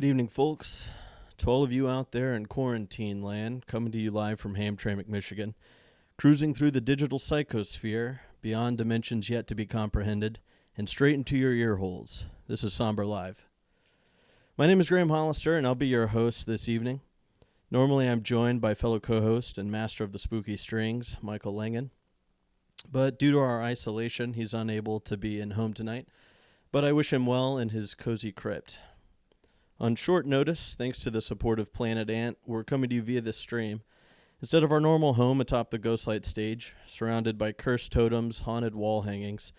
evening, folks. To all of you out there in quarantine land, coming to you live from Hamtramck, Michigan, cruising through the digital psychosphere, beyond dimensions yet to be comprehended, and straight into your ear holes. This is Sombre Live. My name is Graham Hollister, and I'll be your host this evening. Normally, I'm joined by fellow co-host and master of the spooky strings, Michael Langen. But due to our isolation, he's unable to be in home tonight, but I wish him well in his cozy crypt. On short notice, thanks to the support of Planet Ant, we're coming to you via this stream. Instead of our normal home atop the Ghostlight stage, surrounded by cursed totems, haunted wall hangings,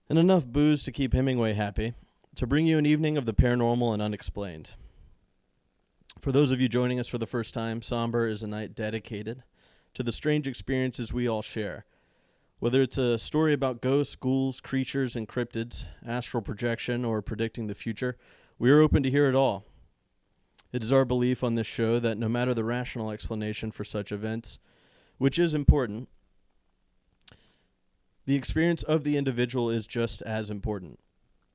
and enough booze to keep Hemingway happy, to bring you an evening of the paranormal and unexplained. For those of you joining us for the first time, Sombre is a night dedicated to the strange experiences we all share. Whether it's a story about ghosts, ghouls, creatures, and cryptids, astral projection, or predicting the future, we are open to hear it all. It is our belief on this show that no matter the rational explanation for such events, which is important, the experience of the individual is just as important.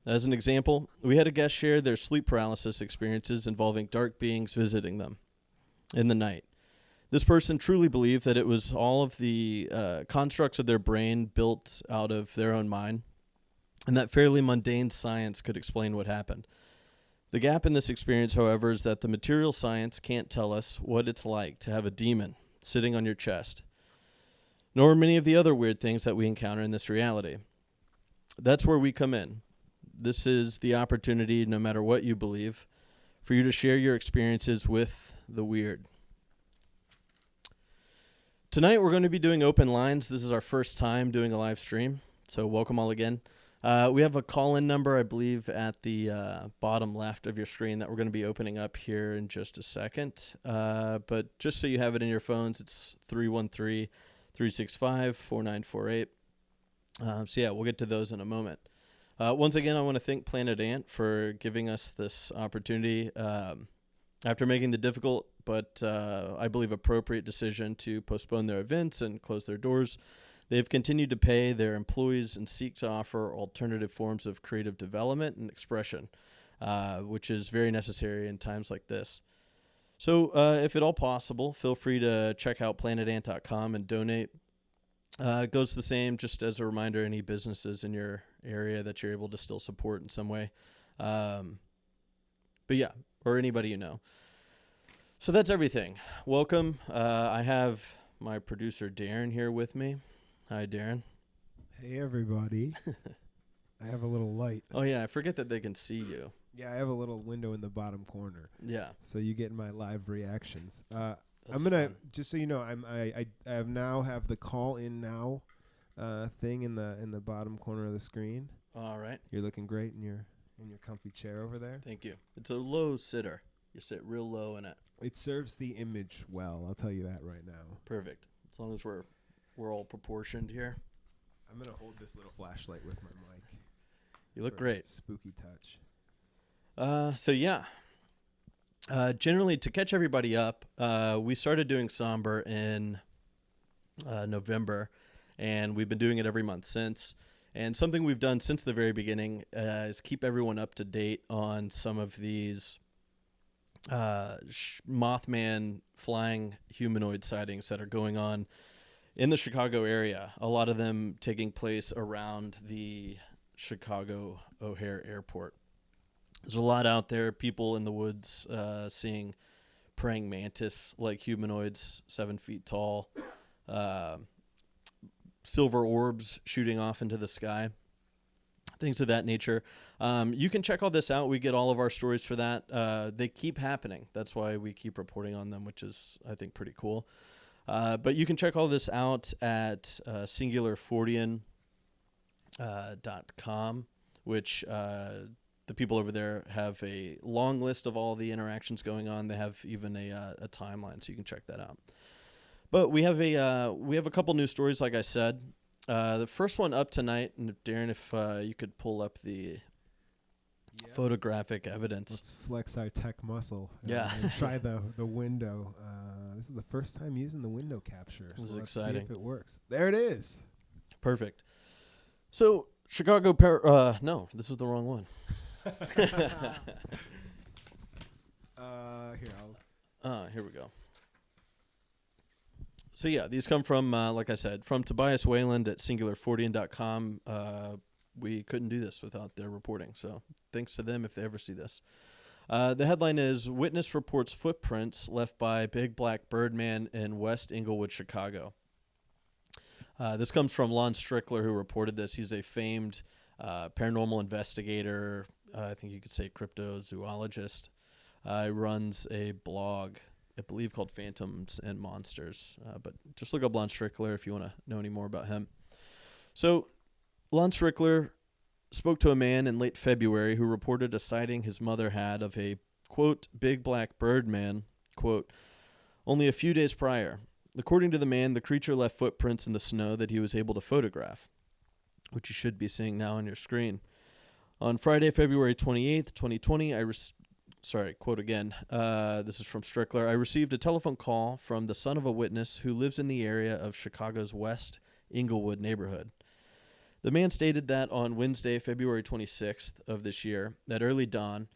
As an example, we had a guest share their sleep paralysis experiences involving dark beings visiting them in the night. This person truly believed that it was all of the constructs of their brain built out of their own mind, and that fairly mundane science could explain what happened. The gap in this experience, however, is that the material science can't tell us what it's like to have a demon sitting on your chest, nor many of the other weird things that we encounter in this reality. That's where we come in. This is the opportunity, no matter what you believe, for you to share your experiences with the weird. Tonight we're going to be doing open lines. This is our first time doing a live stream, so welcome all again. We have a call-in number, I believe, at the bottom left of your screen that we're going to be opening up here in just a second. But just so you have it in your phones, it's 313-365-4948. So yeah, we'll get to those in a moment. Once again, I want to thank Planet Ant for giving us this opportunity. After making the difficult but I believe appropriate decision to postpone their events and close their doors, they've continued to pay their employees and seek to offer alternative forms of creative development and expression, which is very necessary in times like this. So if at all possible, feel free to check out planetant.com and donate. It goes the same, just as a reminder, any businesses in your area that you're able to still support in some way. But yeah, or anybody you know. So that's everything. Welcome. I have my producer Darren here with me. Hi, Darren. Hey, everybody. I have a little light. Oh, yeah. I forget that they can see you. Yeah, I have a little window in the bottom corner. Yeah. So you get my live reactions. I'm going to, just so you know, I have now have the call in now thing in the bottom corner of the screen. All right. You're looking great in your comfy chair over there. Thank you. It's a low sitter. You sit real low in it. It serves the image well. I'll tell you that right now. Perfect. As long as we're all proportioned here. I'm going to hold this little flashlight with my mic. You look great. Spooky touch. So yeah. Generally, to catch everybody up, we started doing Sombre in November, and we've been doing it every month since. And something we've done since the very beginning is keep everyone up to date on some of these Mothman flying humanoid sightings that are going on in the Chicago area, a lot of them taking place around the Chicago O'Hare Airport. There's a lot out there, people in the woods seeing praying mantis-like humanoids, 7 feet tall, silver orbs shooting off into the sky, things of that nature. You can check all this out. We get all of our stories for that. They keep happening. That's why we keep reporting on them, which is, I think, pretty cool. But you can check all this out at singularfortean.com, which the people over there have a long list of all the interactions going on. They have even a timeline, so you can check that out. But we have a couple news stories, like I said. The first one up tonight, and Darren, if you could pull up the photographic evidence. Let's flex our tech muscle. Yeah. And try the window. This is the first time using the window capture. This is let's exciting. see if it works. There it is. Perfect. So Chicago, no, this is the wrong one. Here we go. So yeah, these come from, like I said, from Tobias Wayland at singularfortean.com. We couldn't do this without their reporting, so thanks to them if they ever see this. The headline is, Witness Reports Footprints Left by Big Black Birdman in West Englewood, Chicago. This comes from Lon Strickler, who reported this. He's a famed paranormal investigator, I think you could say cryptozoologist. He runs a blog, I believe, called Phantoms and Monsters. But just look up Lon Strickler if you want to know any more about him. So Lon Strickler spoke to a man in late February who reported a sighting his mother had of a, quote, big black bird man, quote, only a few days prior. According to the man, the creature left footprints in the snow that he was able to photograph, which you should be seeing now on your screen. On Friday, February 28th, 2020, quote again, this is from Strickler, I received a telephone call from the son of a witness who lives in the area of Chicago's West Englewood neighborhood. The man stated that on Wednesday, February 26th of this year, at early dawn,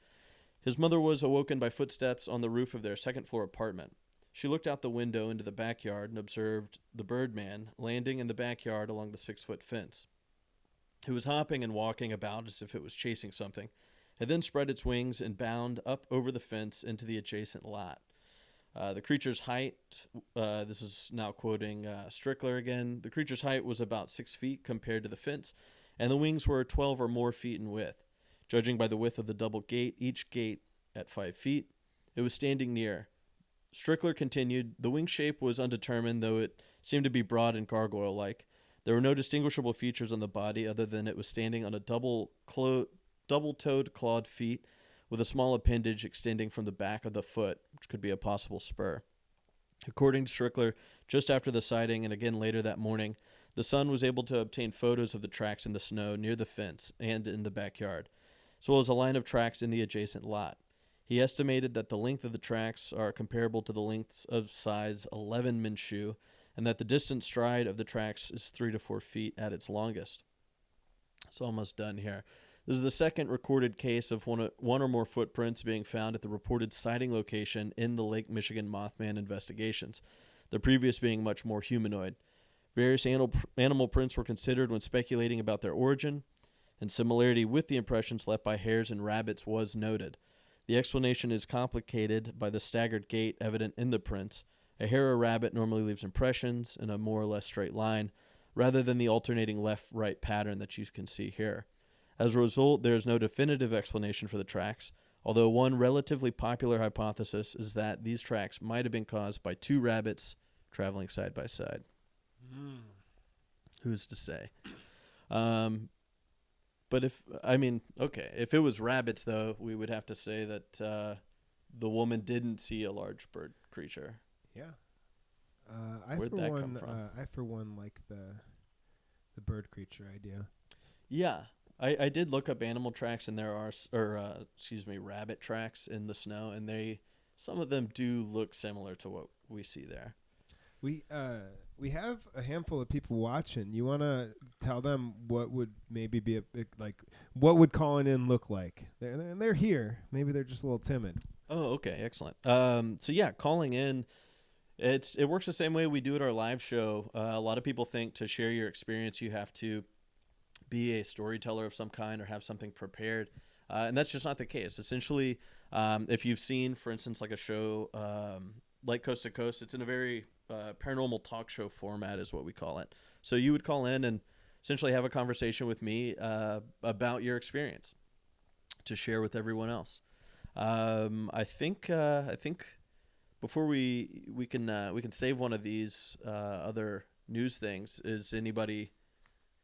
his mother was awoken by footsteps on the roof of their second-floor apartment. She looked out the window into the backyard and observed the Birdman landing in the backyard along the 6-foot fence. It was hopping and walking about as if it was chasing something. It then spread its wings and bounded up over the fence into the adjacent lot. The creature's height, this is now quoting Strickler again, the creature's height was about 6 feet compared to the fence, and the wings were 12 or more feet in width. Judging by the width of the double gate, each gate at 5 feet, it was standing near. Strickler continued, the wing shape was undetermined, though it seemed to be broad and gargoyle-like. There were no distinguishable features on the body other than it was standing on a double-toed clawed feet, with a small appendage extending from the back of the foot, which could be a possible spur. According to Strickler, just after the sighting and again later that morning, the son was able to obtain photos of the tracks in the snow near the fence and in the backyard, as well as a line of tracks in the adjacent lot. He estimated that the length of the tracks are comparable to the lengths of size 11 men's shoe, and that the distance stride of the tracks is 3 to 4 feet at its longest. It's almost done here. This is the second recorded case of one or more footprints being found at the reported sighting location in the Lake Michigan Mothman investigations, the previous being much more humanoid. Various animal prints were considered when speculating about their origin, and similarity with the impressions left by hares and rabbits was noted. The explanation is complicated by the staggered gait evident in the prints. A hare or rabbit normally leaves impressions in a more or less straight line, rather than the alternating left-right pattern that you can see here. As a result, there is no definitive explanation for the tracks, although one relatively popular hypothesis is that these tracks might have been caused by two rabbits traveling side by side. Who's to say? But if it was rabbits, though, we would have to say that the woman didn't see a large bird creature. Yeah. Where'd that come from? I, for one, like the bird creature idea. Yeah. I did look up animal tracks, and there are, rabbit tracks in the snow, and some of them do look similar to what we see there. We have a handful of people watching. You want to tell them what would maybe be what would calling in look like? They're here. Maybe they're just a little timid. Oh, okay, excellent. Calling in, it works the same way we do at our live show. A lot of people think to share your experience, you have to be a storyteller of some kind or have something prepared, and that's just not the case. Essentially, if you've seen, for instance, like a show like Coast to Coast, it's in a very paranormal talk show format is what we call it. So you would call in and essentially have a conversation with me about your experience to share with everyone else. I think before we can save one of these other news things. Is anybody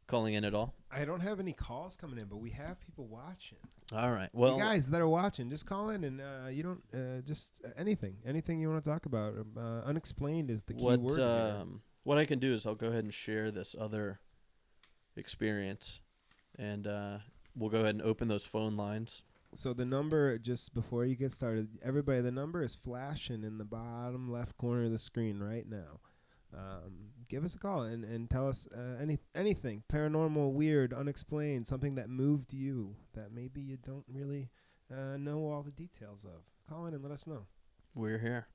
calling in at all? I don't have any calls coming in, but we have people watching. All right. Well, you guys that are watching, just call in and you don't just anything you want to talk about. Unexplained is the key word here. What I can do is I'll go ahead and share this other experience, and we'll go ahead and open those phone lines. So the number, just before you get started, everybody, the number is flashing in the bottom left corner of the screen right now. Give us a call and tell us anything paranormal, weird, unexplained, something that moved you that maybe you don't really know all the details of. call in and let us know. We're here.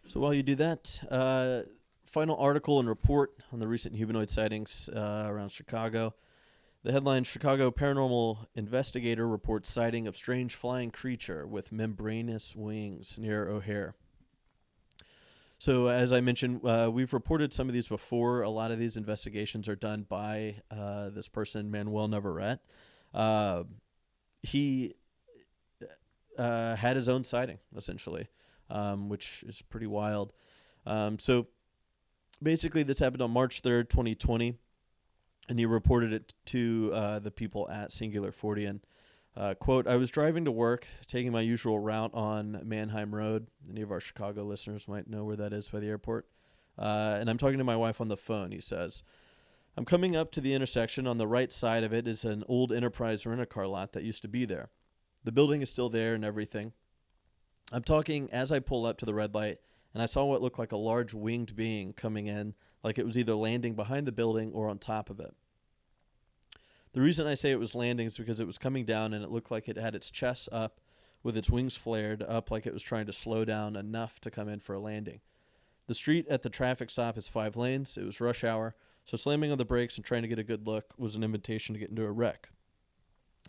So while you do that, final article and report on the recent humanoid sightings around Chicago. The headline, Chicago Paranormal Investigator reports sighting of strange flying creature with membranous wings near O'Hare. So as I mentioned, we've reported some of these before. A lot of these investigations are done by this person, Manuel Navarrete. He had his own sighting, essentially, which is pretty wild. So basically this happened on March 3rd, 2020. And he reported it to the people at Singular Fortean. Quote, I was driving to work, taking my usual route on Mannheim Road. Any of our Chicago listeners might know where that is by the airport. And I'm talking to my wife on the phone, he says. I'm coming up to the intersection. On the right side of it is an old Enterprise rent-a-car lot that used to be there. The building is still there and everything. I'm talking as I pull up to the red light, and I saw what looked like a large winged being coming in, like it was either landing behind the building or on top of it. The reason I say it was landing is because it was coming down and it looked like it had its chest up with its wings flared up like it was trying to slow down enough to come in for a landing. The street at the traffic stop is 5 lanes. It was rush hour, so slamming on the brakes and trying to get a good look was an invitation to get into a wreck.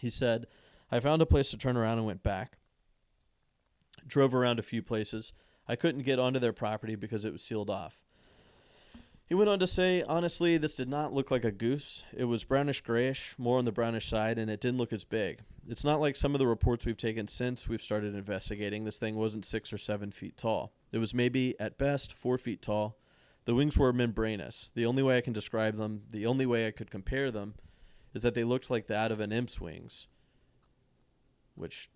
He said, I found a place to turn around and went back. Drove around a few places. I couldn't get onto their property because it was sealed off. He went on to say, honestly, this did not look like a goose. It was brownish-grayish, more on the brownish side, and it didn't look as big. It's not like some of the reports we've taken since we've started investigating. This thing wasn't 6 or 7 feet tall. It was maybe, at best, 4 feet tall. The wings were membranous. The only way I can describe them, the only way I could compare them, is that they looked like that of an imp's wings. Which...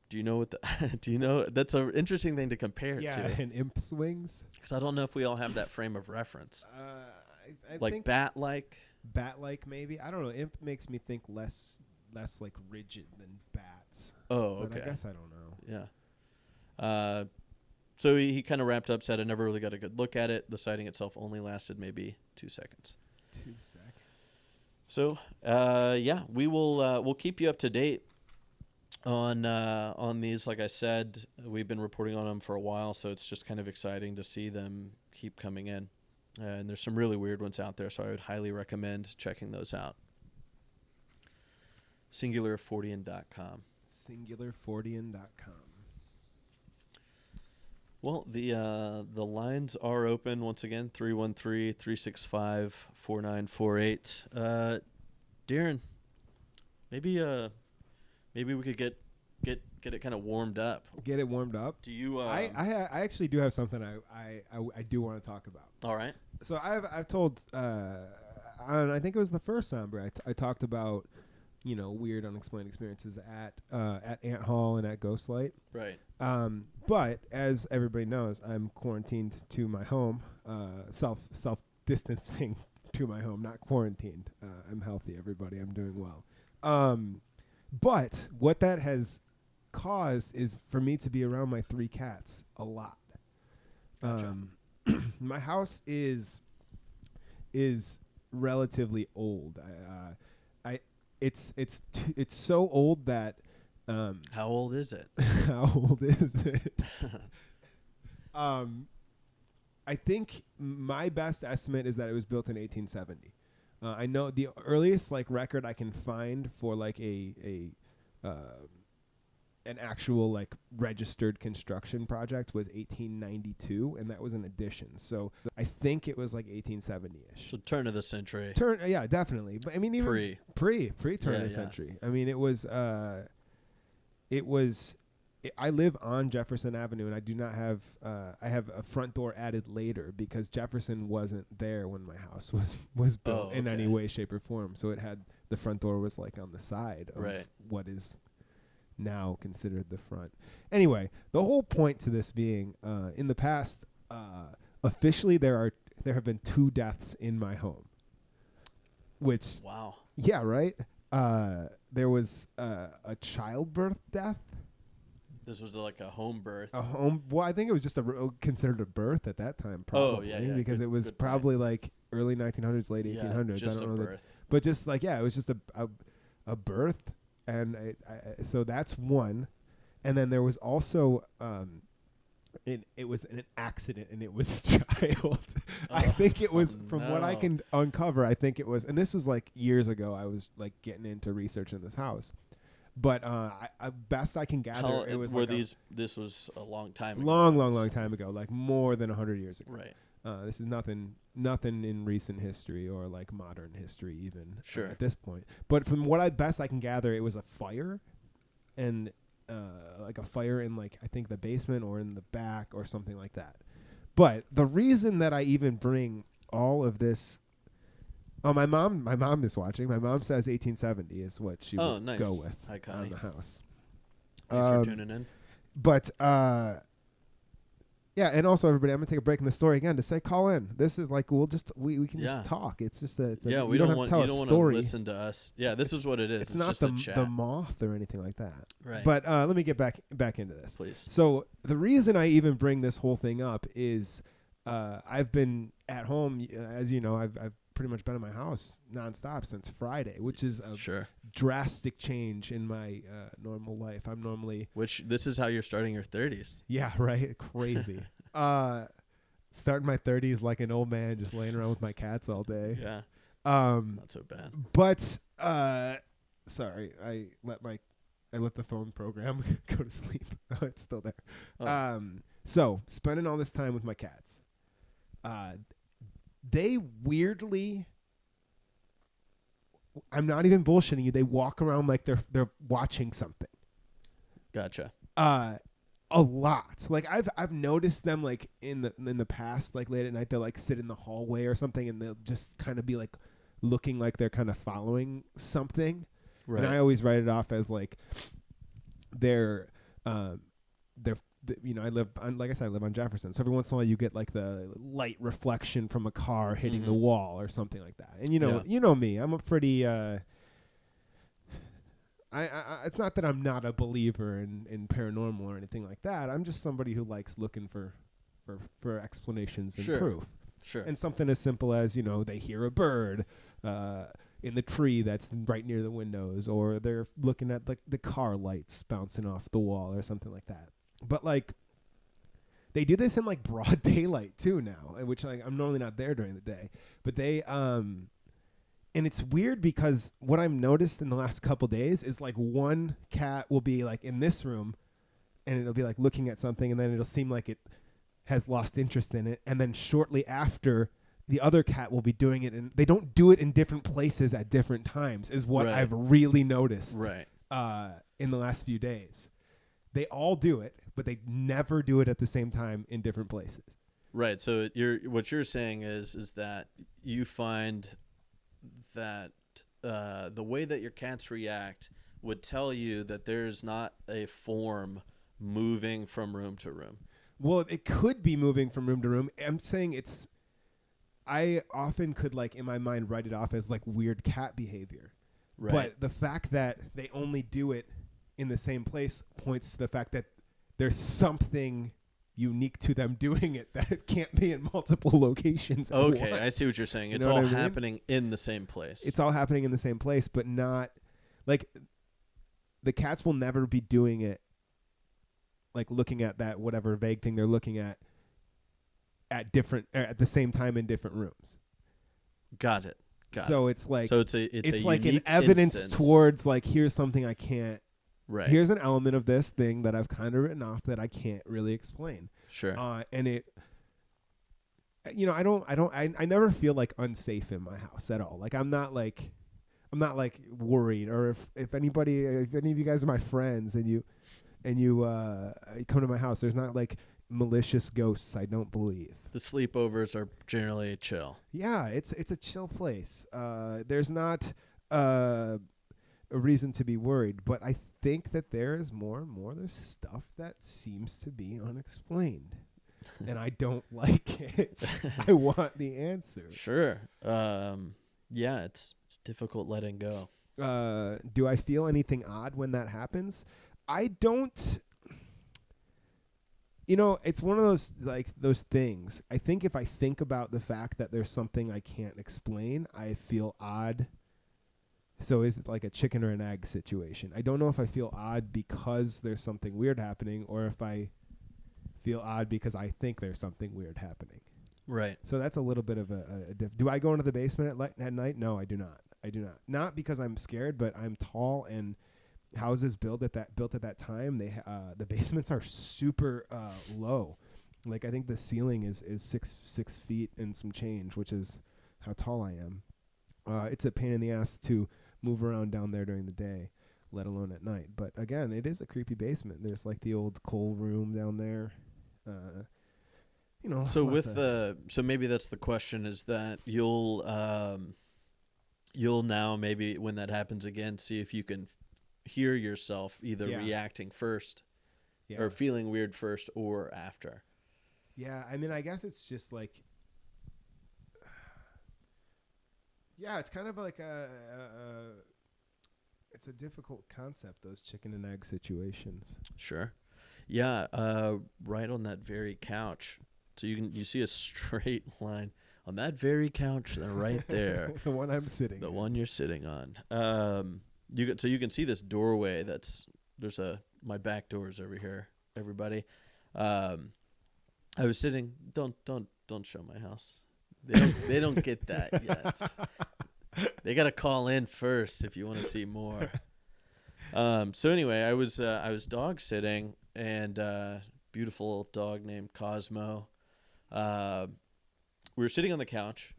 Do you know what do you know? That's an interesting thing to compare to. Yeah, and imp's wings. Because I don't know if we all have that frame of reference. I like think bat-like? Bat-like, maybe. I don't know. Imp makes me think less like rigid than bats. Oh, but okay. I guess I don't know. Yeah. So he kind of wrapped up, said, I never really got a good look at it. The sighting itself only lasted maybe 2 seconds. 2 seconds. So, yeah, we'll keep you up to date on these. Like I said, we've been reporting on them for a while, so it's just kind of exciting to see them keep coming in. And there's some really weird ones out there, so I would highly recommend checking those out. SingularFortean.com. SingularFortean.com. Well, the lines are open once again, 313-365-4948. Darren, maybe we could get it kind of warmed up. Get it warmed up. Do you? I actually do have something I do want to talk about. All right. So I've told I think it was the first Sombre I talked about, weird unexplained experiences at Ant Hall and at Ghostlight. Right. But as everybody knows, I'm quarantined to my home, self distancing to my home, not quarantined. I'm healthy, everybody. I'm doing well. But what that has caused is for me to be around my 3 cats a lot. Gotcha. My house is relatively old. It's so old that How old is it? how old is it? I think my best estimate is that it was built in 1870. I know the earliest record I can find for an actual registered construction project was 1892, and that was an addition. So I think it was 1870-ish. So turn of the century. Yeah, definitely. But I mean, even pre turn of the century. I mean, it was. I live on Jefferson Avenue, and I do not have. I have a front door added later because Jefferson wasn't there when my house was built in any way, shape, or form. So it had the front door was on the side of what is now considered the front. Anyway, the whole point to this being, in the past, officially there have been 2 deaths in my home. Which wow. Yeah, right. There was a childbirth death. This was a home birth. Well, I think it was just considered a birth at that time, probably. Oh, yeah. Because it was probably early 1900s, late 1800s. Just I don't a know birth. but just it was just a birth, and so that's one. And then there was also it was an accident, and it was a child. I think it was, from what I can uncover, I think it was, and this was like years ago. I was like getting into researching this house, but best I can gather, it was this was a long time ago. Long time ago, like more than 100 years ago. Right. This is nothing in recent history or like modern history even. Sure. At this point. But from what best I can gather, it was a fire, and like a fire in, like, I think the basement or in the back or something like that. But the reason that I even bring all of this, my mom is watching. My mom says 1870 is what she would go with on the house. Thanks for tuning in. But yeah, and also, everybody, I'm gonna take a break in the story again to say, call in. This is like, we can just talk. It's just we don't have to tell a story. You don't want to listen to us. Yeah, this is what it is. It's not just the moth or anything like that. Right. But let me get back into this, please. So the reason I even bring this whole thing up is I've been at home, as you know. I've pretty much been in my house nonstop since Friday, which is a drastic change in my normal life. I'm normally... Which, this is how you're starting your 30s. Yeah, right? Crazy. Starting my 30s like an old man, just laying around with my cats all day. Yeah. Not so bad. But, sorry, I let the phone program go to sleep. Oh, it's still there. Oh. So, spending all this time with my cats. They weirdly, I'm not even bullshitting you, they walk around like they're watching something. Gotcha. A lot. Like I've noticed them, like in the past, like late at night, they'll like sit in the hallway or something, and they'll just kind of be like looking like they're kind of following something. Right. And I always write it off as like they're I live on Jefferson, so every once in a while you get like the light reflection from a car hitting the wall or something like that. And you know me, I'm a pretty it's not that I'm not a believer in paranormal or anything like that. I'm just somebody who likes looking for explanations and proof. Sure. And something as simple as, they hear a bird in the tree that's right near the windows, or they're looking at the car lights bouncing off the wall or something like that. But like, they do this in like broad daylight too now, which like I'm normally not there during the day. But they and it's weird because what I've noticed in the last couple days is like one cat will be like in this room, and it'll be like looking at something, and then it'll seem like it has lost interest in it, and then shortly after, the other cat will be doing it, and they don't do it in different places at different times, is what I've really noticed. Right. In the last few days. They all do it, but they never do it at the same time in different places. Right. So what you're saying is that you find that the way that your cats react would tell you that there's not a form moving from room to room. Well, it could be moving from room to room. I'm saying I often could, like, in my mind, write it off as like weird cat behavior. Right. But the fact that they only do it in the same place points to the fact that there's something unique to them doing it that can't be in multiple locations. Okay, I see what you're saying. It's all happening in the same place. It's all happening in the same place, but not like the cats will never be doing it, like looking at that whatever vague thing they're looking at the same time in different rooms. Got it. It's like it's like an unique evidence instance towards like, here's something I can't. Right. Here's an element of this thing that I've kind of written off that I can't really explain. Sure. And it, I never feel like unsafe in my house at all. Like I'm not like worried, or if any of you guys are my friends and you come to my house, there's not like malicious ghosts, I don't believe. The sleepovers are generally chill. Yeah, it's a chill place. There's not a reason to be worried, but I think that there is more and more there's stuff that seems to be unexplained. And I don't like it. I want the answer. Sure. Yeah, it's difficult letting go. Do I feel anything odd when that happens? I don't. It's one of those things. I think if I think about the fact that there's something I can't explain, I feel odd So is it like a chicken or an egg situation? I don't know if I feel odd because there's something weird happening, or if I feel odd because I think there's something weird happening. Right. So that's a little bit of do I go into the basement at night? No, I do not. I do not. Not because I'm scared, but I'm tall, and houses built at that time, the basements are super low. Like I think the ceiling is 6 feet and some change, which is how tall I am. It's a pain in the ass to move around down there during the day, let alone at night. But again, it is a creepy basement. There's like the old coal room down there. So so maybe that's the question, is that you'll now, maybe when that happens again, see if you can hear yourself either reacting first or feeling weird first or after. Yeah, I mean, I guess it's just like, it's kind of like it's a difficult concept, those chicken and egg situations. Sure. Yeah, right on that very couch. So you see a straight line on that very couch right there. The one I'm sitting The on. one you're sitting on. You can see this doorway my back door is over here, everybody. I was sitting, don't show my house. They don't get that yet. They got to call in first if you want to see more. So anyway, I was dog sitting, and beautiful dog named Cosmo. We were sitting on the couch,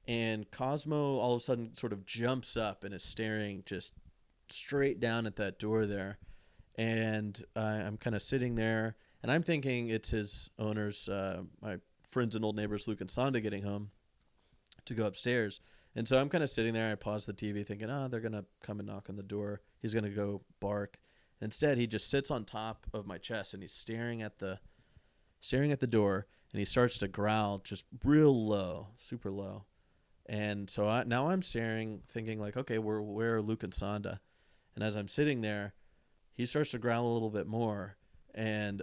and Cosmo all of a sudden sort of jumps up and is staring just straight down at that door there. And I'm kind of sitting there, and I'm thinking it's his owners, my friends and old neighbors Luke and Sonda, getting home to go upstairs. And so I'm kind of sitting there. I pause the TV thinking, they're going to come and knock on the door. He's going to go bark. Instead, he just sits on top of my chest, and he's staring at the door, and he starts to growl just real low, super low. And so now I'm staring, thinking like, okay, where are Luke and Sonda? And as I'm sitting there, he starts to growl a little bit more, and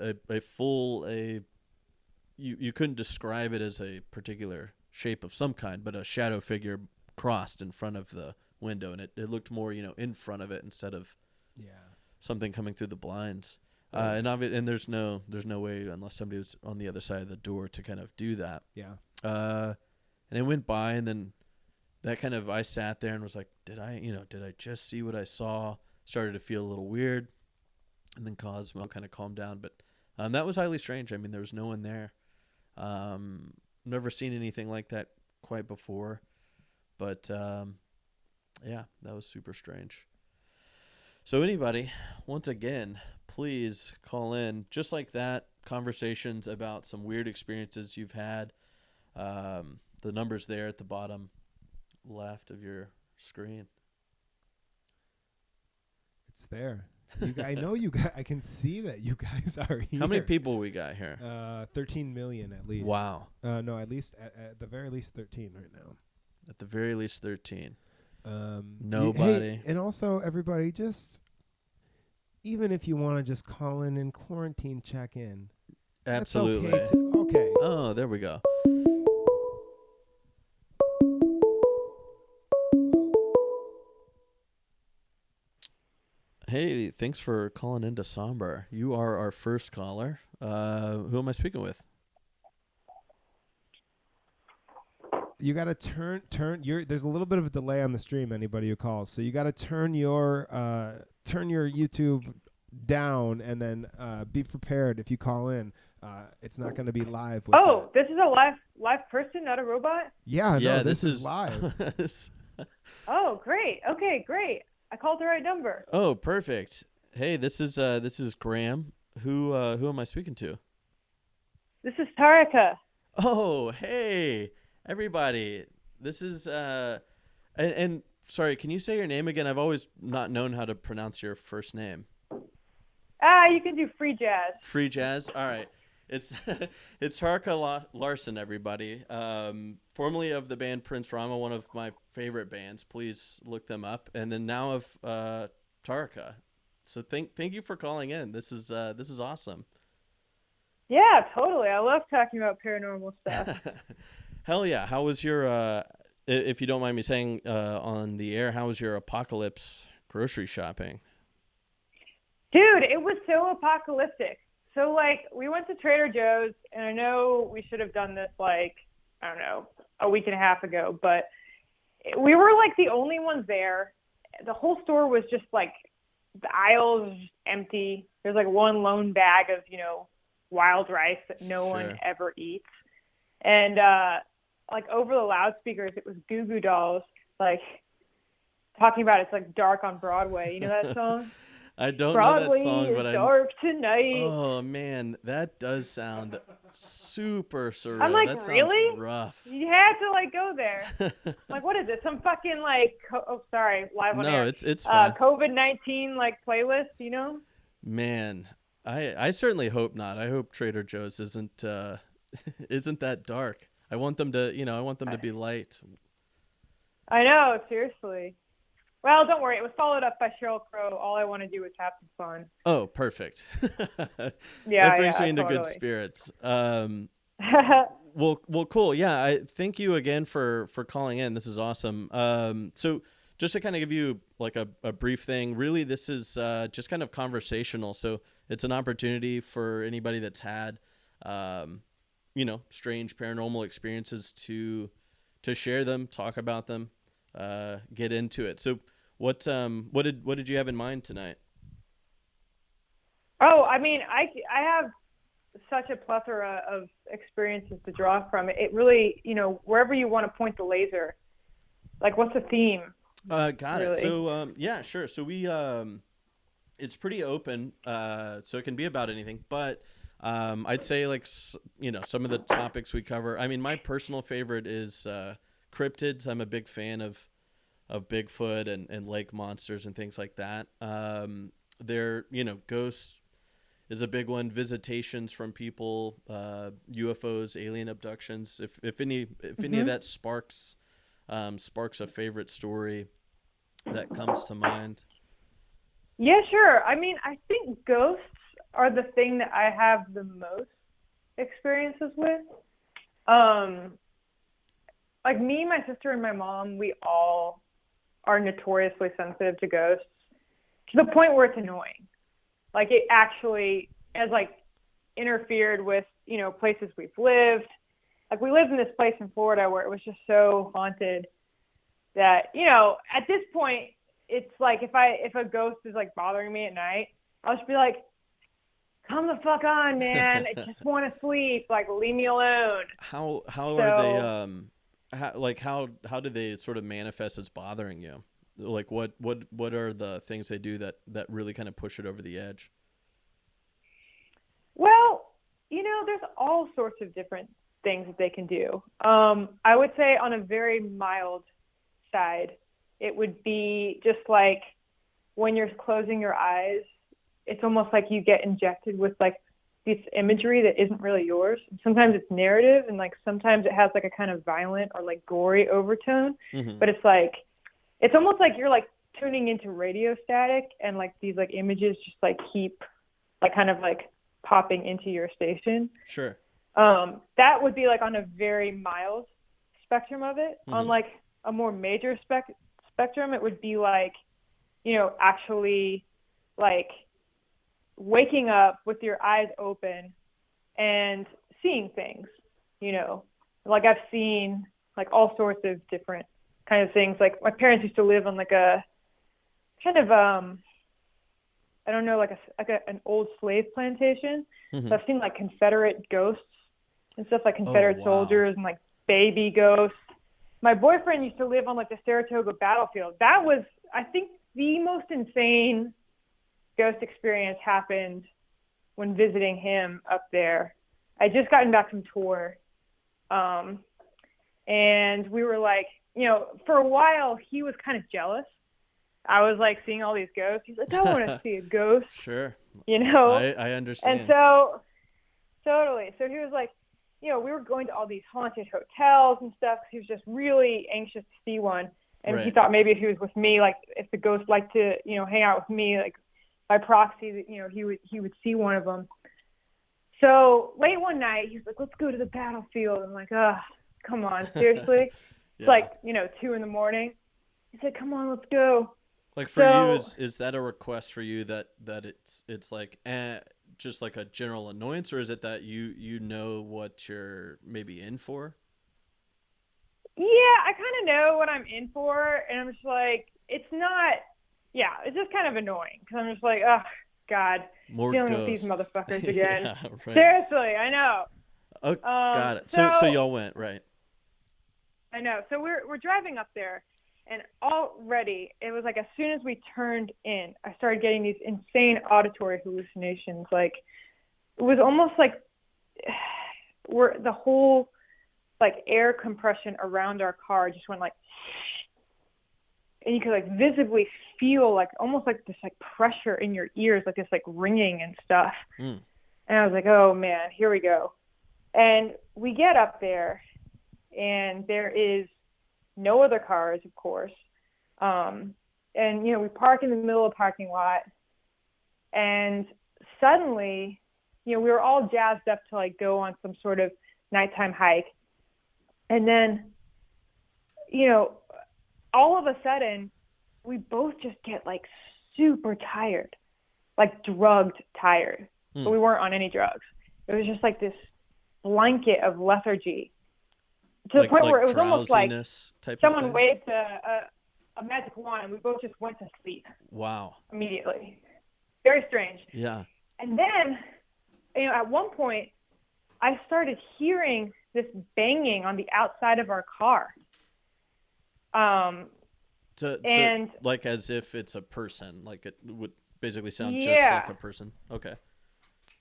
you couldn't describe it as a particular shape of some kind, but a shadow figure crossed in front of the window, and it looked more, in front of it instead of something coming through the blinds. And there's no way, unless somebody was on the other side of the door, to kind of do that. Yeah. And it went by, and then I sat there and was like, did I just see what I saw? Started to feel a little weird, and then Cosmo kind of calmed down. But that was highly strange. I mean, there was no one there. Never seen anything like that quite before. But, that was super strange. So anybody, once again, please call in. Just like that, conversations about some weird experiences you've had. The number's there at the bottom left of your screen. It's there. I know you guys. I can see that you guys are here. How many people we got here? 13 million at least. Wow. No, at least at the very least 13 right now. At the very least 13. Nobody. And also, everybody, just even if you want to just call in and quarantine check in. Absolutely. That's okay. Oh, there we go. Hey, thanks for calling into Sombre. You are our first caller. Who am I speaking with? You got to turn your. There's a little bit of a delay on the stream. Anybody who calls, so you got to turn your YouTube down, and then be prepared if you call in. It's not going to be live. This is a live person, not a robot. Yeah, no, this is live. Oh, great. Okay, great. I called the right number. Oh, perfect. Hey, this is Graham. Who am I speaking to? This is Tarika. Oh, hey, everybody. This is and sorry, can you say your name again? I've always not known how to pronounce your first name. You can do free jazz. Free jazz. All right. It's Tarika Larson, everybody. Formerly of the band Prince Rama, one of my favorite bands. Please look them up. And then now of Tarika. So thank you for calling in. This is awesome. Yeah, totally. I love talking about paranormal stuff. Hell yeah! How was your if you don't mind me saying on the air, how was your apocalypse grocery shopping? Dude, it was so apocalyptic. So, like, we went to Trader Joe's, and I know we should have done this, like, I don't know, a week and a half ago, but we were, like, the only ones there. The whole store was just, like, the aisles was just empty. There's, like, one lone bag of, wild rice that no one ever eats. And, like, over the loudspeakers, it was Goo Goo Dolls, like, talking about it's, like, dark on Broadway. You know that song? I don't Broadway know that song, but is dark tonight. Oh man, that does sound super surreal. I'm like, that sounds really? rough. You had to like go there. Like, what is it? Some fucking like, live on air. No, it's fine. COVID-19 like playlist, Man, I certainly hope not. I hope Trader Joe's isn't isn't that dark. I want them to, I want them to be light. I know, seriously. Well, don't worry. It was followed up by Sheryl Crow. All I want to do is have some fun. Oh, perfect. Yeah, that brings me into totally. good spirits. Well, cool. Yeah, I thank you again for calling in. This is awesome. So just to kind of give you like a brief thing, really, this is just kind of conversational. So it's an opportunity for anybody that's had, strange paranormal experiences to share them, talk about them, get into it. So what did you have in mind tonight? Oh, I mean, I have such a plethora of experiences to draw from. It really, wherever you want to point the laser, like what's the theme? Got really? it. So yeah, sure. So we it's pretty open, so it can be about anything, but I'd say like some of the topics we cover. I mean, my personal favorite is cryptids. I'm a big fan of Bigfoot and lake monsters and things like that. They're, ghosts is a big one. Visitations from people, UFOs, alien abductions. If any of that sparks a favorite story that comes to mind. Yeah, sure. I mean, I think ghosts are the thing that I have the most experiences with. Like me, my sister, and my mom, we all are notoriously sensitive to ghosts to the point where it's annoying. Like it actually has like interfered with, places we've lived. Like we lived in this place in Florida where it was just so haunted that, at this point it's like if a ghost is like bothering me at night, I'll just be like, come the fuck on, man. I just want to sleep. Like leave me alone. How are they how do they sort of manifest as bothering you? Like what are the things they do that really kind of push it over the edge? Well, there's all sorts of different things that they can do. I would say on a very mild side, it would be just like when you're closing your eyes, it's almost like you get injected with like this imagery that isn't really yours. Sometimes it's narrative, and like sometimes it has like a kind of violent or like gory overtone. Mm-hmm. But it's almost like you're like tuning into radio static, and like these like images just like keep like kind of like popping into your station. Sure. That would be like on a very mild spectrum of it. Mm-hmm. On like a more major spectrum, it would be like, actually like waking up with your eyes open and seeing things, like I've seen like all sorts of different kind of things. Like my parents used to live on like a kind of, I don't know, like an old slave plantation. Mm-hmm. So I've seen like Confederate ghosts and stuff, like Confederate soldiers and like baby ghosts. My boyfriend used to live on like the Saratoga battlefield. That was, I think, the most insane ghost experience happened when visiting him up there. I just gotten back from tour. And we were like, for a while he was kind of jealous. I was like seeing all these ghosts. He's like, I want to see a ghost. Sure. I understand. And so, totally. So he was like, we were going to all these haunted hotels and stuff. He was just really anxious to see one. And He thought maybe if he was with me, like if the ghost liked to, hang out with me, like by proxy, he would see one of them. So late one night, he's like, let's go to the battlefield. I'm like, come on, seriously? It's like, 2 a.m. He said, come on, let's go. Like for you, is that a request for you that it's like just like a general annoyance, or is it that you know what you're maybe in for? Yeah, I kind of know what I'm in for, and I'm just like, it's not. Yeah, it's just kind of annoying because I'm just like, oh God, More dealing ghosts. with these motherfuckers again. Yeah, right. Seriously, I know. Oh, got it. So y'all went, right? I know. So we're driving up there, and already it was like as soon as we turned in, I started getting these insane auditory hallucinations. Like it was almost like the whole like air compression around our car just went like, and you could like visibly feel like almost like this like pressure in your ears, like this like ringing and stuff. And I was like, oh man, here we go. And we get up there, and there is no other cars, of course. And we park in the middle of the parking lot, and suddenly, we were all jazzed up to like go on some sort of nighttime hike. And then, all of a sudden, we both just get like super tired, like drugged tired. But we weren't on any drugs. It was just like this blanket of lethargy to the point where it was almost like someone waved a magic wand and we both just went to sleep. Wow. Immediately. Very strange. Yeah. And then, at one point, I started hearing this banging on the outside of our car. So like as if it's a person, like it would basically sound just like a person. Okay.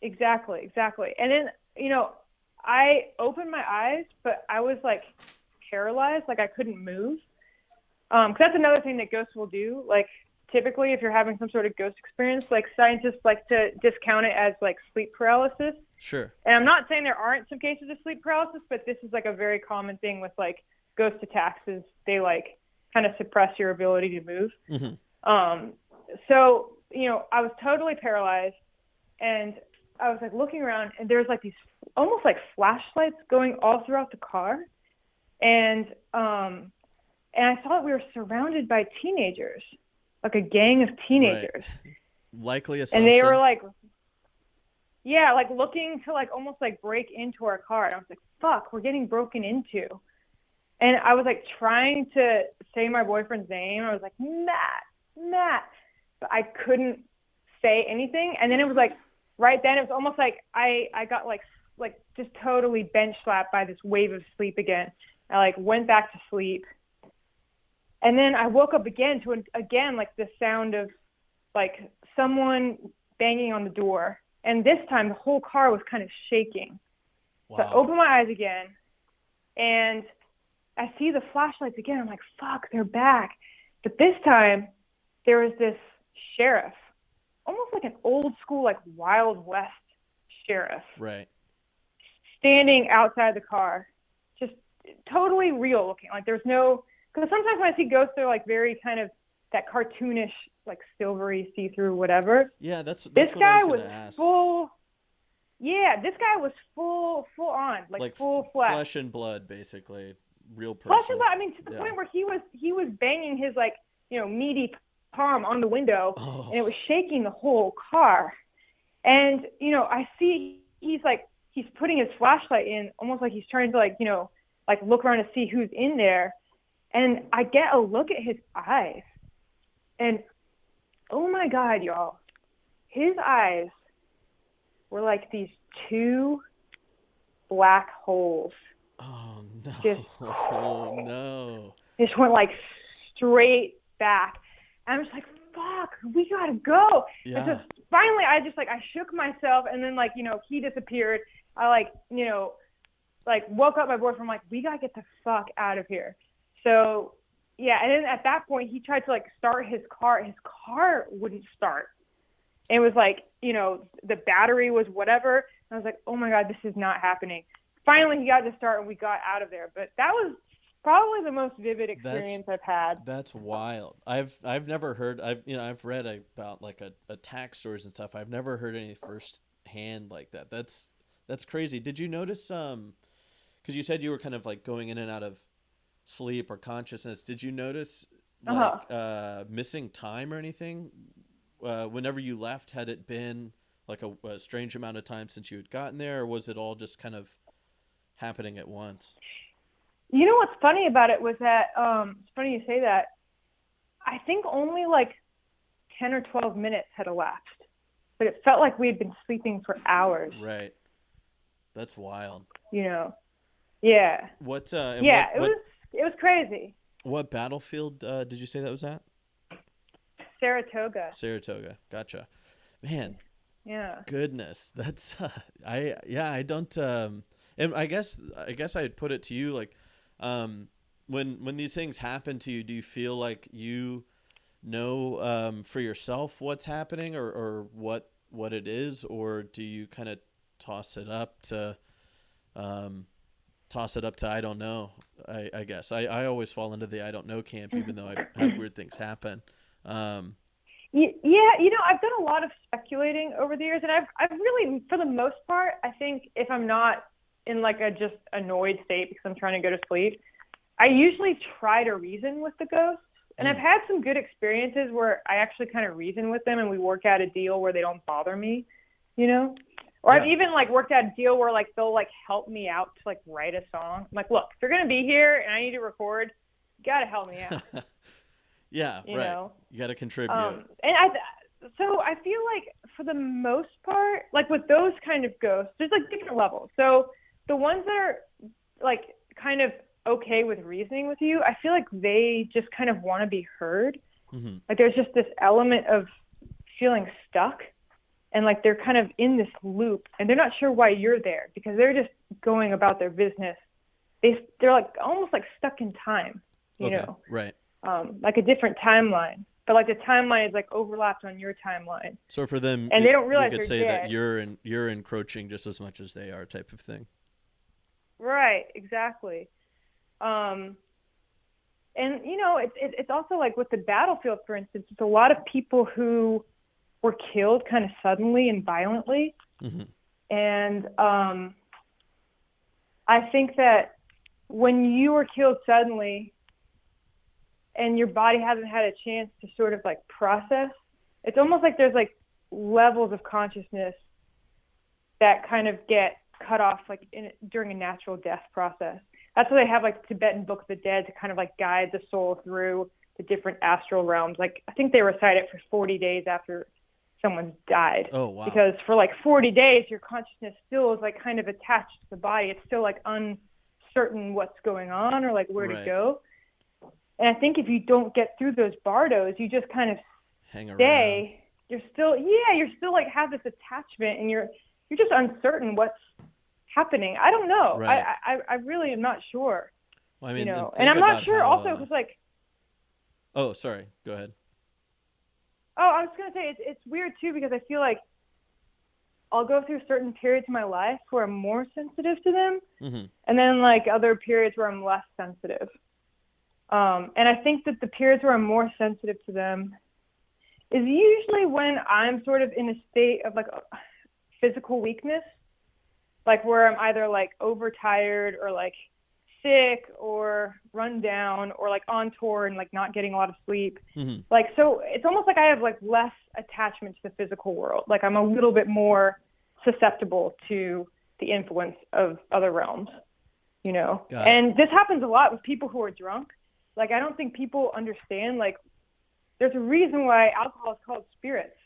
Exactly. And then, I opened my eyes, but I was like paralyzed, like I couldn't move. 'Cause that's another thing that ghosts will do. Like typically if you're having some sort of ghost experience, like scientists like to discount it as like sleep paralysis. Sure. And I'm not saying there aren't some cases of sleep paralysis, but this is like a very common thing with like ghost attacks is they like kind of suppress your ability to move. Mm-hmm. So, I was totally paralyzed, and I was like looking around, and there's like these almost like flashlights going all throughout the car. And I thought we were surrounded by teenagers, like a gang of teenagers. Right. Likely assumption. And they were like, yeah, like looking to like almost like break into our car. And I was like, fuck, we're getting broken into. And I was like trying to say my boyfriend's name. I was like, Matt. But I couldn't say anything. And then it was like, right then it was almost like I got like just totally bench slapped by this wave of sleep again. I like went back to sleep. And then I woke up again to like the sound of like someone banging on the door. And this time the whole car was kind of shaking. Wow. So I opened my eyes again, and I see the flashlights again. I'm like, fuck, they're back. But this time there was this sheriff, almost like an old school, like Wild West sheriff. Right. Standing outside the car, just totally real looking. Like there's no, because sometimes when I see ghosts, they're like very kind of that cartoonish, like silvery, see-through, whatever. Yeah, that's this what guy I was was ask. full. Yeah, this guy was full on, like full flesh. Flesh and blood, basically, real person. Flesh and blood. I mean, to the point where he was banging his like meaty palm on the window, and it was shaking the whole car. And I see he's putting his flashlight in, almost like he's trying to like look around to see who's in there. And I get a look at his eyes, and oh my God, y'all, his eyes were like these two black holes. Oh no! Oh no! Just went like straight back. And I'm just like, fuck, we gotta go. Yeah. And so finally, I shook myself, and then he disappeared. I woke up my boyfriend. I'm like, we gotta get the fuck out of here. So yeah, and then at that point, he tried to start his car. His car wouldn't start. And it was the battery was whatever. And I was like, oh my God, this is not happening. Finally, he got to start, and we got out of there. But that was probably the most vivid experience I've had. That's wild. I've never heard. I've read about attack stories and stuff. I've never heard any first-hand like that. That's crazy. Did you notice? Because you said you were kind of going in and out of sleep or consciousness, did you notice Uh-huh. like missing time or anything? Whenever you left, had it been like a strange amount of time since you had gotten there, or was it all just kind of happening at once? You know what's funny about it was that it's funny you say that. I think only like 10 or 12 minutes had elapsed, but it felt like we had been sleeping for hours. Right. That's wild. You know. Yeah. What and Yeah, what it was crazy. what battlefield did you say that was at? Saratoga. Saratoga. Gotcha. Man, Yeah. goodness. That's I don't and I guess I'd put it to you like when these things happen to you, do you feel like you know for yourself what's happening or what it is, or do you kind of toss it up to I don't know. I guess I always fall into the I don't know camp, even though I have weird things happen. Yeah, I've done a lot of speculating over the years, and I've really, for the most part, I think if I'm not in like a just annoyed state because I'm trying to go to sleep, I usually try to reason with the ghosts. And I've had some good experiences where I actually kind of reason with them and we work out a deal where they don't bother me, Or I've even like worked out a deal where like they'll like help me out to like write a song. I'm like, look, if you're gonna be here and I need to record, you gotta help me out. Yeah, you right. know? You got to contribute. So I feel like for the most part, like with those kind of ghosts, there's like different levels. So the ones that are like kind of okay with reasoning with you, I feel like they just kind of want to be heard. Mm-hmm. Like there's just this element of feeling stuck, and like they're kind of in this loop, and they're not sure why you're there because they're just going about their business. They're like almost like stuck in time, you know, right? like a different timeline, but like the timeline is like overlapped on your timeline. So for them, and they don't realize you could they're say dead. that you're encroaching just as much as they are, type of thing. Right, exactly. And it's also like with the battlefield, for instance, it's a lot of people who were killed kind of suddenly and violently. Mm-hmm. And I think that when you were killed suddenly and your body hasn't had a chance to sort of like process, it's almost like there's like levels of consciousness that kind of get cut off like during a natural death process. That's why they have like the Tibetan Book of the Dead to kind of like guide the soul through the different astral realms. Like I think they recite it for 40 days after someone's died. Oh, wow. Because for like 40 days, your consciousness still is like kind of attached to the body. It's still like uncertain what's going on or like where to go. And I think if you don't get through those bardos, you just kind of hang stay. around. You're still like have this attachment, and you're just uncertain what's happening. I don't know. Right. I really am not sure. Well, I mean, and I'm not sure also because like. Oh, sorry. Go ahead. Oh, I was gonna say it's weird too because I feel like I'll go through certain periods of my life where I'm more sensitive to them, mm-hmm. and then like other periods where I'm less sensitive. And I think that the periods where I'm more sensitive to them is usually when I'm sort of in a state of like physical weakness, like where I'm either like overtired or like sick or run down or like on tour and like not getting a lot of sleep. Mm-hmm. Like, so it's almost like I have like less attachment to the physical world. Like I'm a little bit more susceptible to the influence of other realms, And this happens a lot with people who are drunk. Like, I don't think people understand, like, there's a reason why alcohol is called spirits,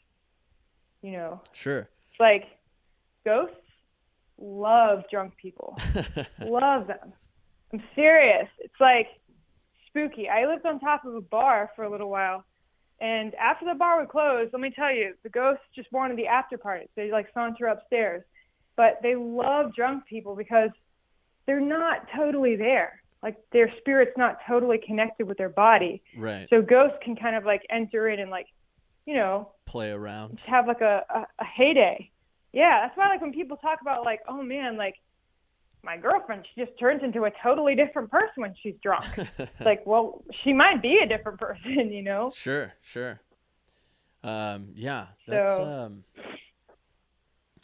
Sure. It's like ghosts love drunk people. Love them. I'm serious. It's like spooky. I lived on top of a bar for a little while, and after the bar would close, let me tell you, the ghosts just wanted the after parties. They like saunter upstairs, but they love drunk people because they're not totally there. Like their spirit's not totally connected with their body. Right. So ghosts can kind of like enter in and like, play around. Have like a heyday. Yeah, that's why like when people talk about like, oh man, like my girlfriend, she just turns into a totally different person when she's drunk. It's like, well, she might be a different person, Sure. Yeah, that's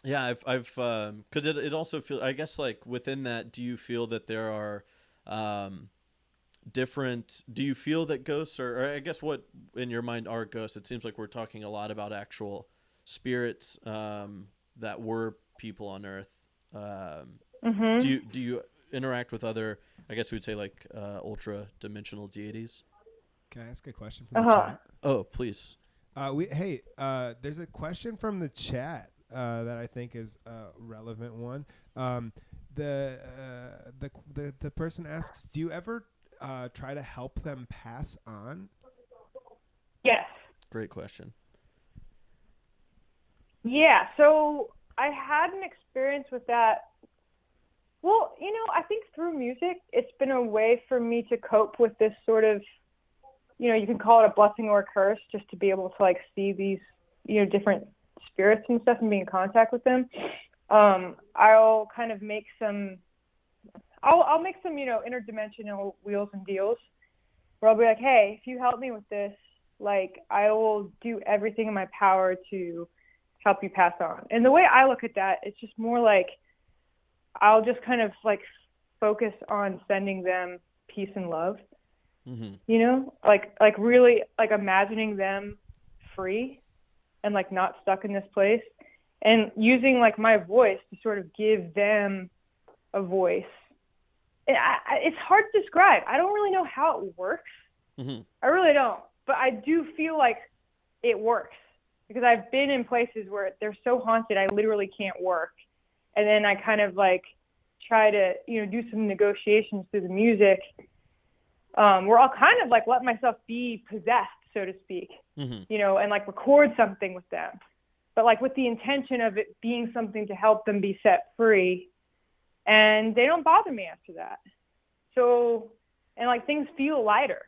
yeah, I've because it also feels, I guess, like within that, do you feel that there are different. Do you feel that ghosts or I guess what in your mind are ghosts? It seems like we're talking a lot about actual spirits that were people on Earth. Do you interact with other? I guess we'd say like ultra dimensional deities. Can I ask a question from the chat? Oh, please. There's a question from the chat that I think is a relevant one. The person asks, do you ever try to help them pass on? Yes. Great question. Yeah, so I had an experience with that. Well, I think through music, it's been a way for me to cope with this sort of, you can call it a blessing or a curse, just to be able to like see these, different spirits and stuff and be in contact with them. I'll kind of make some, I'll make some, interdimensional wheels and deals where I'll be like, hey, if you help me with this, like I will do everything in my power to help you pass on. And the way I look at that, it's just more like I'll just kind of like focus on sending them peace and love. Mm-hmm. Like really like imagining them free and like not stuck in this place, and using like my voice to sort of give them a voice. And it's hard to describe. I don't really know how it works. Mm-hmm. I really don't, but I do feel like it works because I've been in places where they're so haunted I literally can't work, and then I kind of like try to do some negotiations through the music. Where I'll kind of like let myself be possessed, so to speak, mm-hmm. And like record something with them, but like with the intention of it being something to help them be set free, and they don't bother me after that. So, and like things feel lighter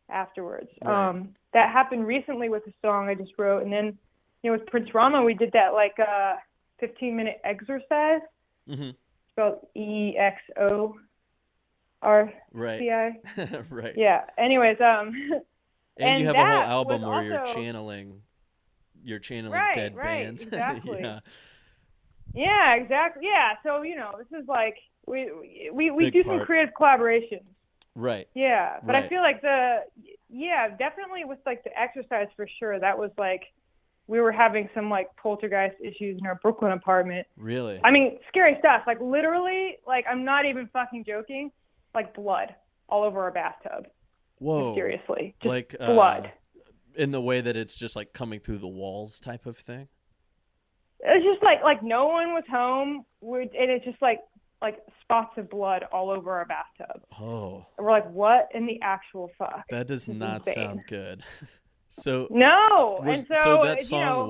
afterwards. Right. That happened recently with a song I just wrote, and then with Prince Rama we did that like 15-minute exercise, mm-hmm. spelled EXO. Right. Right. Yeah. Anyways, and you have a whole album where you're channeling right, dead right, bands. Exactly. Yeah. Yeah, exactly. Yeah. So, this is like we do some creative collaborations. Right. Yeah. But right. I feel like definitely with like the exercise for sure. That was like we were having some like poltergeist issues in our Brooklyn apartment. Really? I mean, scary stuff. Like literally, like I'm not even fucking joking. Like blood all over our bathtub. Whoa. Seriously. Just like blood. In the way that it's just like coming through the walls type of thing? It's just like no one was home, and it's just like spots of blood all over our bathtub. Oh. And we're like, what in the actual fuck? That does not sound good. So no. So that song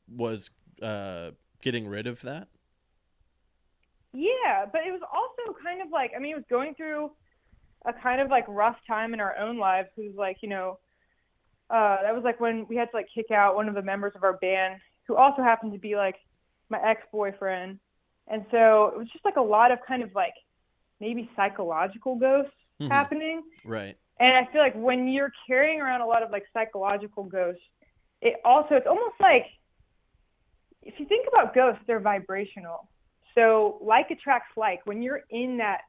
was getting rid of that? Yeah, but it was also kind of like, it was going through a kind of like rough time in our own lives. It was like, that was like when we had to like kick out one of the members of our band who also happened to be like my ex-boyfriend. And so it was just like a lot of kind of like maybe psychological ghosts mm-hmm. happening. Right. And I feel like when you're carrying around a lot of like psychological ghosts, it's almost like, if you think about ghosts, they're vibrational. So like attracts like. When you're in that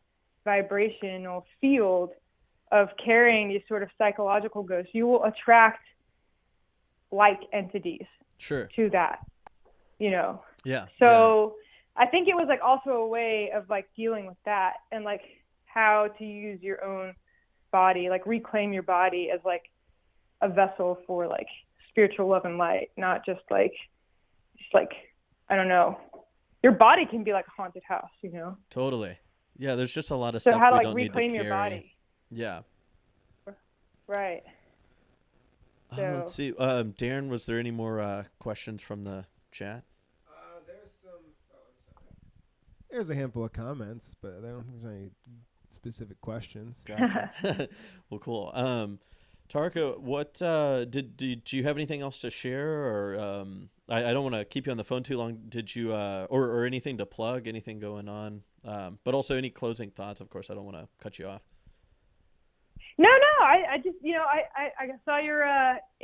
vibrational field of carrying these sort of psychological ghosts, you will attract like entities to that, Yeah. So I think it was like also a way of like dealing with that and like how to use your own body, like reclaim your body as like a vessel for like spiritual love and light, not just like I don't know. Your body can be like a haunted house, Totally. Yeah, there's just a lot of stuff how to we like don't need to carry. reclaim your body. Yeah. Right. So. Let's see. Darren, was there any more questions from the chat? There's some. Oh, I'm sorry. There's a handful of comments, but I don't think there's any specific questions. Gotcha. Well, cool. Tarka, what did you have anything else to share, or I don't want to keep you on the phone too long. Did you or anything to plug, anything going on? But also any closing thoughts? Of course, I don't want to cut you off. No. I just I saw your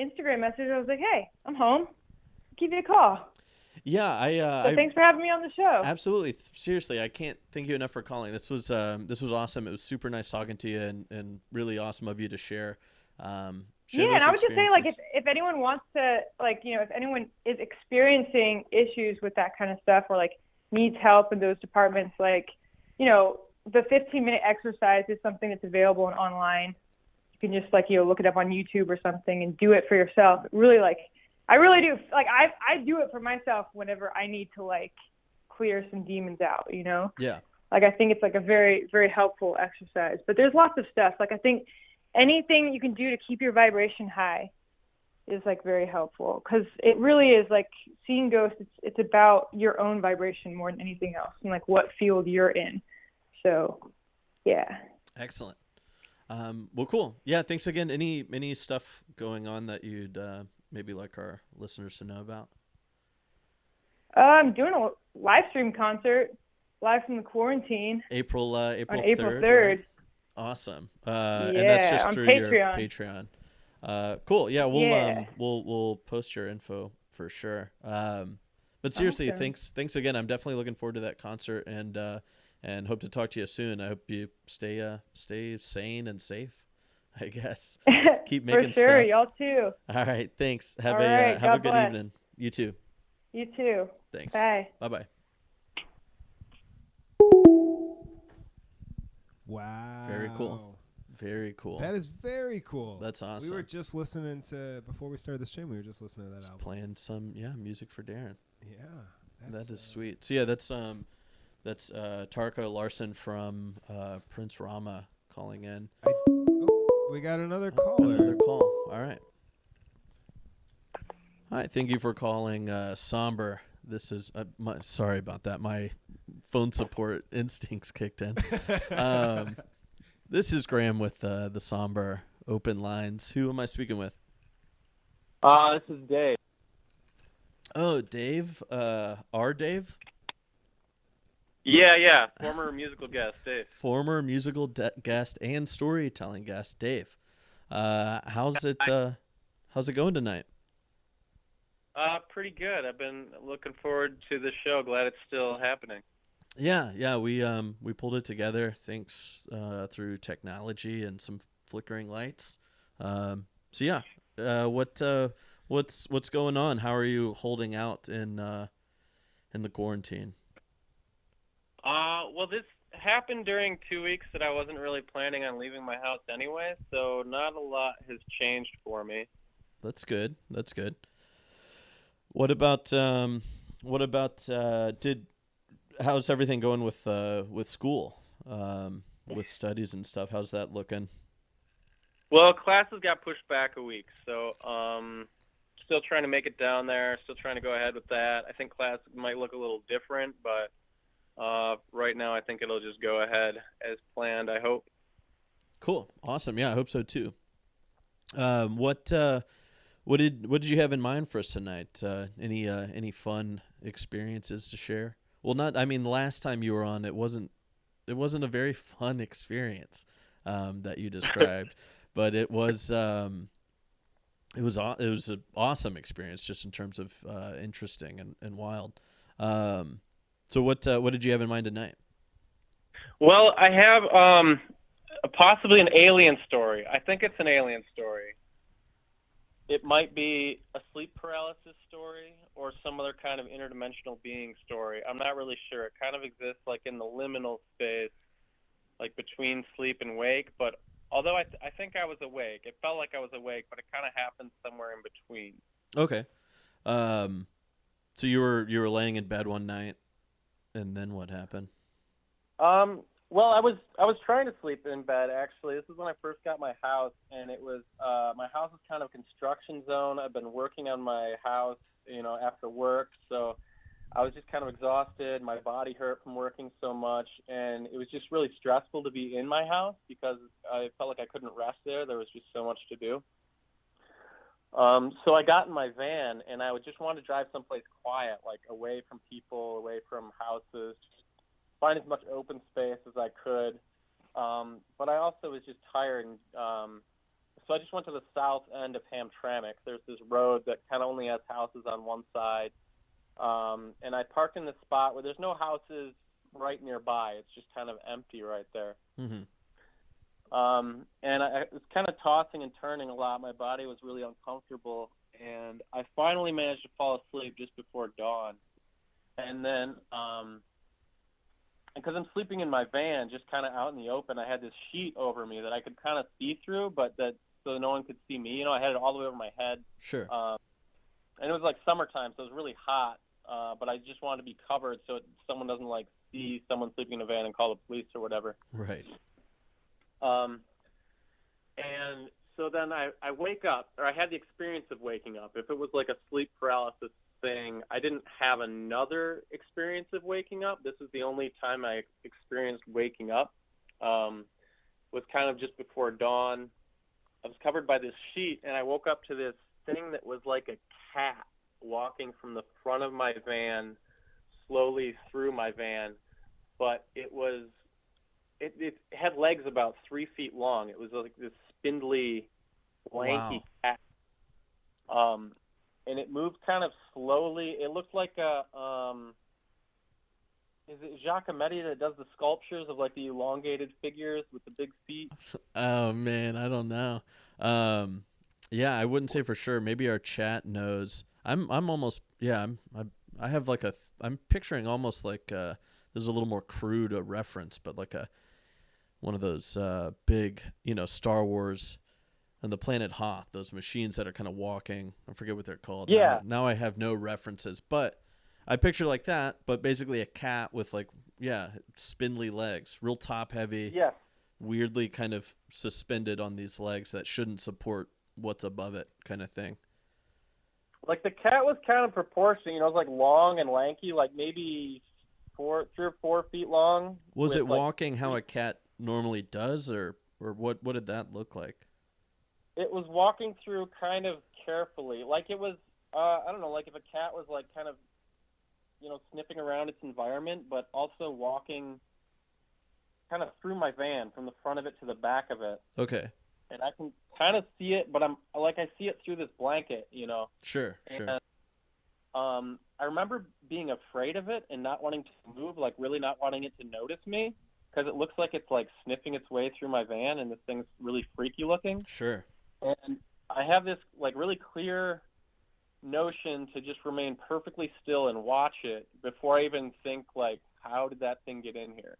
Instagram message. I was like, hey, I'm home. I'll give you a call. Yeah, So thanks for having me on the show. absolutely. Seriously, I can't thank you enough for calling. This was awesome. It was super nice talking to you, and really awesome of you to share. Share Yeah, and those I would just say, like, experiences. if anyone wants to, like, if anyone is experiencing issues with that kind of stuff, or like needs help in those departments, like, the 15-minute exercise is something that's available and online. You can just, like, look it up on YouTube or something and do it for yourself. Really, like, I really do, like, I do it for myself whenever I need to, like, clear some demons out. Yeah. Like, I think it's like a very, very helpful exercise. But there's lots of stuff. Like, I think anything you can do to keep your vibration high is, like, very helpful, because it really is, like, seeing ghosts, it's about your own vibration more than anything else, and, like, what field you're in. So, yeah. Excellent. Well, cool. Yeah. Thanks again. Any stuff going on that you'd maybe like our listeners to know about? I'm doing a live stream concert live from the quarantine April on 3rd. April 3rd. Right? Awesome. And that's Yeah, just on through Patreon. your Patreon. Cool. Yeah, Yeah. we'll post your info for sure. But seriously, Awesome. thanks again. I'm definitely looking forward to that concert, and hope to talk to you soon. I hope you stay sane and safe, I guess. Keep For making sure. stuff. Y'all too. All right, thanks. All right. Have a God good bless. evening. You too. You too. Thanks. Bye. Bye-bye. Wow. Very cool. Very cool. That is very cool. That's awesome. We were just listening to, before we started the stream, we were just listening to that album. Playing some music for Darren. Yeah. That is sweet. So yeah, that's Tarka Larson from Prince Rama calling in. We got another caller. Another call. All right. Hi, thank you for calling Sombre. This is sorry about that. My phone support instincts kicked in. This is Graham with the Sombre open lines. Who am I speaking with? This is Dave. Oh, Dave. Our Dave? Yeah. Former musical guest, Dave. Former musical guest and storytelling guest, Dave. How's it going tonight? Pretty good. I've been looking forward to the show. Glad it's still happening. Yeah. We pulled it together thanks through technology and some flickering lights. So yeah. What's going on? How are you holding out in the quarantine? Well, this happened during 2 weeks that I wasn't really planning on leaving my house anyway, so not a lot has changed for me. That's good. What about how's everything going with school, with studies and stuff? How's that looking? Well, classes got pushed back a week, so still trying to make it down there, still trying to go ahead with that. I think class might look a little different, but right now I think it'll just go ahead as planned, I hope. Cool. Awesome. Yeah, I hope so too. What did you have in mind for us tonight? Any fun experiences to share? Well, last time you were on, it wasn't a very fun experience that you described, but it was an awesome experience just in terms of interesting and wild. So what did you have in mind tonight? Well, I have possibly an alien story. I think it's an alien story. It might be a sleep paralysis story or some other kind of interdimensional being story. I'm not really sure. It kind of exists like in the liminal space, like between sleep and wake. But although I think I was awake, it felt like I was awake, but it kind of happened somewhere in between. Okay. So you were laying in bed one night, and then what happened? Well, I was trying to sleep in bed, actually. This is when I first got my house, and it was my house is kind of a construction zone. I've been working on my house, after work, so I was just kind of exhausted. My body hurt from working so much, and it was just really stressful to be in my house because I felt like I couldn't rest there. There was just so much to do. So I got in my van, and I just wanted to drive someplace quiet, like away from people, away from houses, find as much open space as I could. But I also was just tired. And, so I just went to the south end of Hamtramck. There's this road that kind of only has houses on one side. And I parked in this spot where there's no houses right nearby. It's just kind of empty right there. Mm-hmm. And I was kind of tossing and turning a lot. My body was really uncomfortable, and I finally managed to fall asleep just before dawn. And then, because I'm sleeping in my van, just kind of out in the open, I had this sheet over me that I could kind of see through, but that so no one could see me. I had it all the way over my head. Sure. And it was like summertime, so it was really hot. But I just wanted to be covered so someone doesn't like see someone sleeping in a van and call the police or whatever. Right. And so then I wake up, or I had the experience of waking up. If it was like a sleep paralysis thing, I didn't have another experience of waking up. This is the only time I experienced waking up. Was kind of just before dawn. I was covered by this sheet, and I woke up to this thing that was like a cat walking from the front of my van slowly through my van, but it had legs about 3 feet long. It was like this spindly, lanky cat. And it moved kind of slowly. It looked like is it Giacometti that does the sculptures of like the elongated figures with the big feet? Oh man, I don't know. Yeah, I wouldn't say for sure. Maybe our chat knows. I'm almost I have like I'm picturing almost like this is a little more crude a reference, but like one of those big, Star Wars and the planet Hoth, those machines that are kind of walking. I forget what they're called. Yeah. Now I have no references, but I picture like that, but basically a cat with like, spindly legs, real top heavy. Yeah. Weirdly kind of suspended on these legs that shouldn't support what's above it kind of thing. Like the cat was kind of proportioned, it was like long and lanky, like maybe 3 or 4 feet long. Was it walking how a cat normally does, or what did that look like? It was walking through kind of carefully, like it was I don't know, like if a cat was like kind of sniffing around its environment, but also walking kind of through my van from the front of it to the back of it. Okay. And I can kind of see it, but I see it through this blanket, Sure. And, I remember being afraid of it and not wanting to move, like really not wanting it to notice me, because it looks like it's like sniffing its way through my van, and this thing's really freaky looking. Sure. And I have this like really clear notion to just remain perfectly still and watch it before I even think like, how did that thing get in here?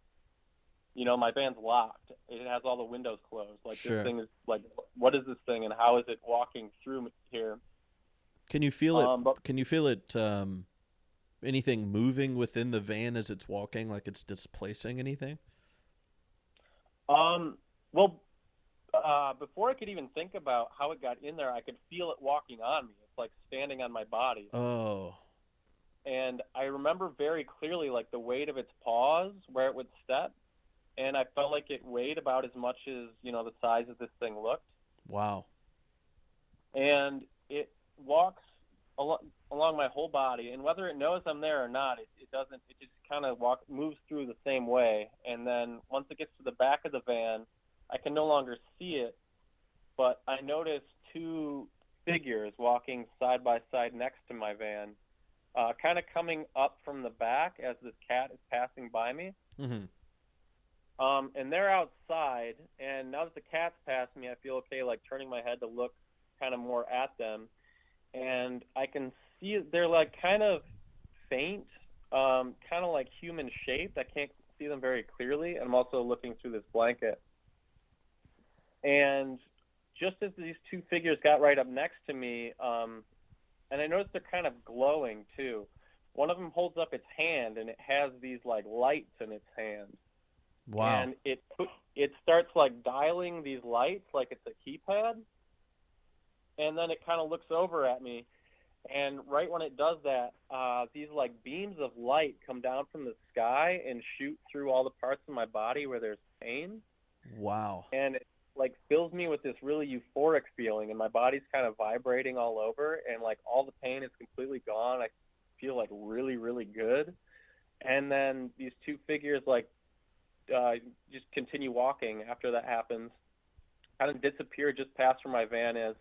My van's locked. It has all the windows closed. Like Sure. This thing is like, what is this thing and how is it walking through here? Can you feel it? Can you feel it? Anything moving within the van as it's walking, like it's displacing anything? Well, before I could even think about how it got in there, I could feel it walking on me. It's like standing on my body. Oh. And I remember very clearly like the weight of its paws where it would step. And I felt like it weighed about as much as, the size of this thing looked. Wow. And it walks along my whole body. And whether it knows I'm there or not, it doesn't. It just kind of moves through the same way. And then once it gets to the back of the van, I can no longer see it. But I noticed 2 figures walking side by side next to my van, kind of coming up from the back as this cat is passing by me. Mm-hmm. And they're outside, and now that the cat's past me, I feel okay, like turning my head to look kind of more at them. And I can see they're like kind of faint, kind of like human shaped. I can't see them very clearly. And I'm also looking through this blanket. And just as these 2 figures got right up next to me, and I noticed they're kind of glowing too. One of them holds up its hand, and it has these like lights in its hand. Wow. And it starts like dialing these lights like it's a keypad. And then it kind of looks over at me. And right when it does that, these like beams of light come down from the sky and shoot through all the parts of my body where there's pain. Wow. And it like fills me with this really euphoric feeling, and my body's kind of vibrating all over, and like all the pain is completely gone. I feel like really, really good. And then these 2 figures like just continue walking after that happens, kind of disappear just past where my van is.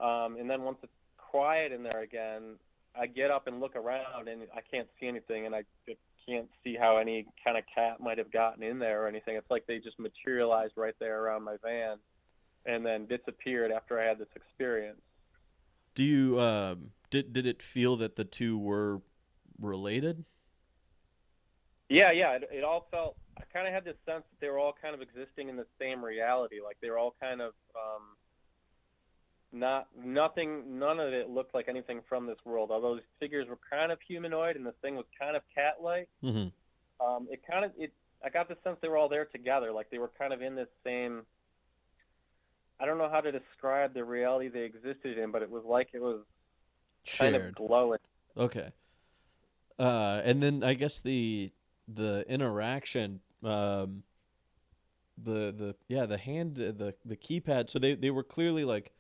And then once it's quiet in there again, I get up and look around, and I can't see anything, and I can't see how any kind of cat might have gotten in there or anything. It's like they just materialized right there around my van and then disappeared after I had this experience. Do you did it feel that the two were related? Yeah, it all felt. I kind of had this sense that they were all kind of existing in the same reality. Like they were all kind of none of it looked like anything from this world. Although these figures were kind of humanoid and the thing was kind of cat-like. Mm-hmm. I got the sense they were all there together. Like they were kind of in this same. I don't know how to describe the reality they existed in, but it was like it was kind of glowing. Okay. And then I guess the interaction, the hand, the keypad. So they were clearly like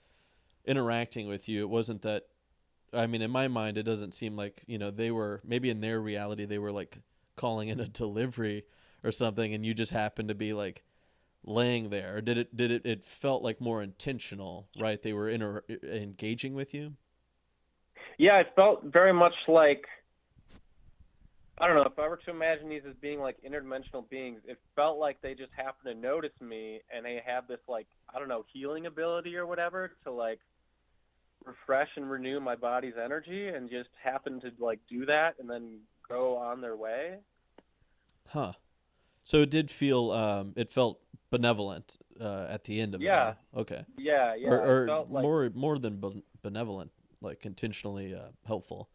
interacting with you. It wasn't that. I mean, in my mind, it doesn't seem like they were maybe in their reality they were like calling in a delivery or something, and you just happened to be like laying there. Or did it felt like more intentional, right? They were engaging with you. Yeah, it felt very much like, I don't know, if I were to imagine these as being like interdimensional beings, it felt like they just happened to notice me and they have this like, I don't know, healing ability or whatever to like refresh and renew my body's energy, and just happened to like do that and then go on their way. Huh. So it did feel it felt benevolent at the end of it all. Okay. Yeah. Or it felt like, more than benevolent, like intentionally helpful.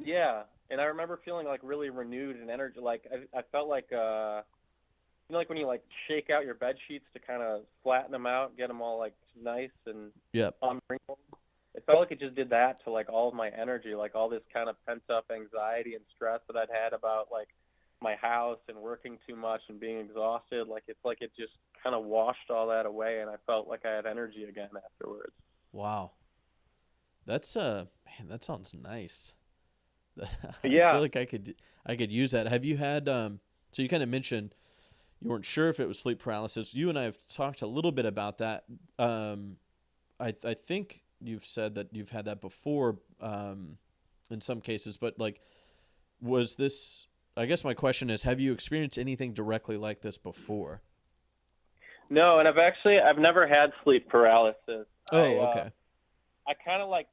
yeah, and I remember feeling like really renewed and energy. Like I felt like like when you like shake out your bed sheets to kind of flatten them out, get them all like nice and unwrinkled. It felt like it just did that to like all of my energy, like all this kind of pent up anxiety and stress that I'd had about like my house and working too much and being exhausted. Like it's like it just kind of washed all that away, and I felt like I had energy again afterwards. Wow. That's man, that sounds nice. I Yeah. feel like I could use that. Have you had so you kind of mentioned you weren't sure if it was sleep paralysis. You and I have talked a little bit about that. I think you've said that you've had that before in some cases, but like was this, I guess my question is, have you experienced anything directly like this before? No, and I've never had sleep paralysis. Okay. I kind of like,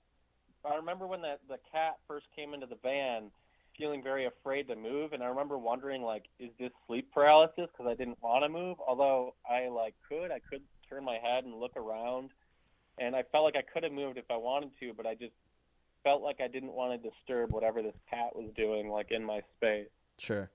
I remember when the cat first came into the van, feeling very afraid to move, and I remember wondering like, is this sleep paralysis because I didn't want to move? Although I could turn my head and look around, and I felt like I could have moved if I wanted to, but I just felt like I didn't want to disturb whatever this cat was doing like in my space. Sure.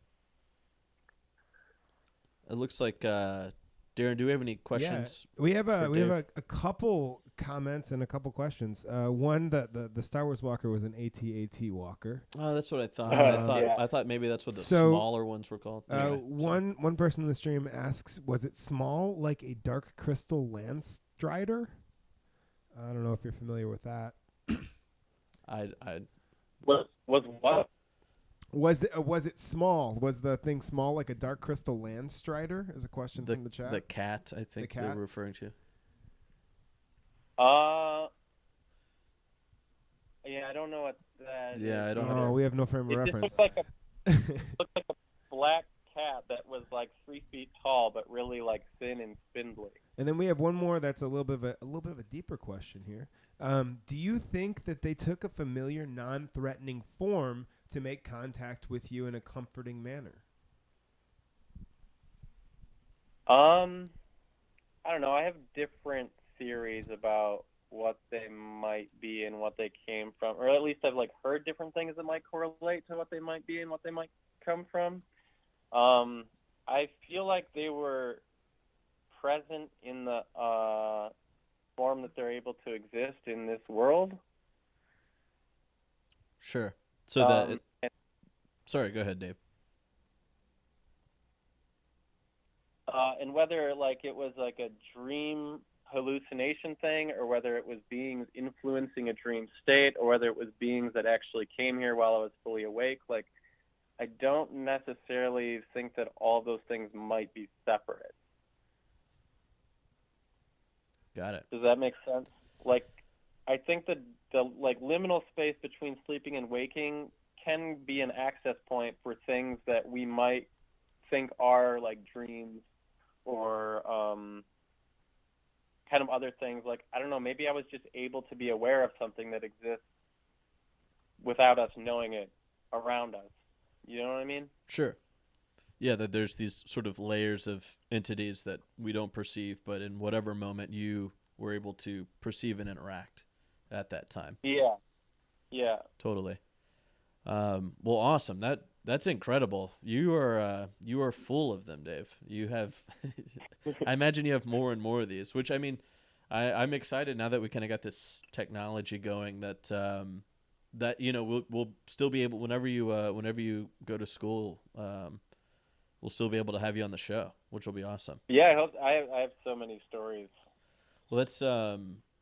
It looks like Darren, do we have any questions? Yeah, we have a couple comments and a couple questions. One, that the Star Wars walker was an AT-AT walker. Oh, that's what I thought. Yeah. I thought maybe that's what the smaller ones were called. Anyway, one person in the stream asks, was it small like a dark crystal land strider? I don't know if you're familiar with that. Was what? Was it small? Was the thing small like a dark crystal land strider? Is a question from the chat. The cat, I think they were referring to. Yeah, I don't know what that is. Yeah, I don't know. Oh, we have no frame of It reference. just looked like a black cat that was like 3 feet tall, but really like thin and spindly. And then we have one more that's a little bit of a deeper question here. Do you think that they took a familiar, non-threatening form to make contact with you in a comforting manner? I don't know. I have different theories about what they might be and what they came from, or at least I've like heard different things that might correlate to what they might be and what they might come from. I feel like they were present in the form that they're able to exist in this world. Sure. So sorry, go ahead, Dave. And whether like it was like a dream hallucination thing, or whether it was beings influencing a dream state, or whether it was beings that actually came here while I was fully awake, like I don't necessarily think that all those things might be separate. Got it. Does that make sense? Like, I think that the like liminal space between sleeping and waking can be an access point for things that we might think are like dreams or kind of other things. Like, I don't know, maybe I was just able to be aware of something that exists without us knowing it around us. You know what I mean? Sure. Yeah, that there's these sort of layers of entities that we don't perceive, but in whatever moment you were able to perceive and interact at that time. Yeah. Yeah. Totally. Well, awesome. That's incredible. You are full of them, Dave. You have, I imagine you have more and more of these. Which I mean, I'm excited now that we kind of got this technology going. That that we'll still be able whenever you go to school, we'll still be able to have you on the show, which will be awesome. Yeah, I hope I have so many stories. Well,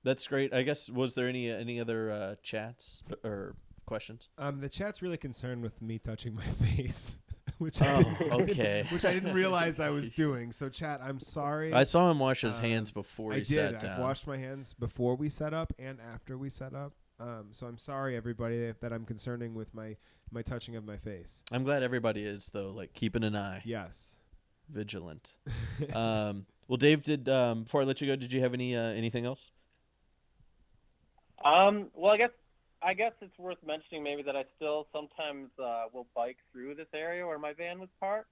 that's great. I guess was there any other chats or questions? The chat's really concerned with me touching my face, which okay. which I didn't realize I was doing. So, chat, I'm sorry. I saw him wash his hands before he sat down. I washed my hands before we set up and after we set up. So I'm sorry, everybody, that I'm concerning with my touching of my face. I'm glad everybody is, though, like keeping an eye. Yes. Vigilant. Well, Dave, before I let you go, did you have anything else? Well, I guess it's worth mentioning maybe that I still sometimes will bike through this area where my van was parked.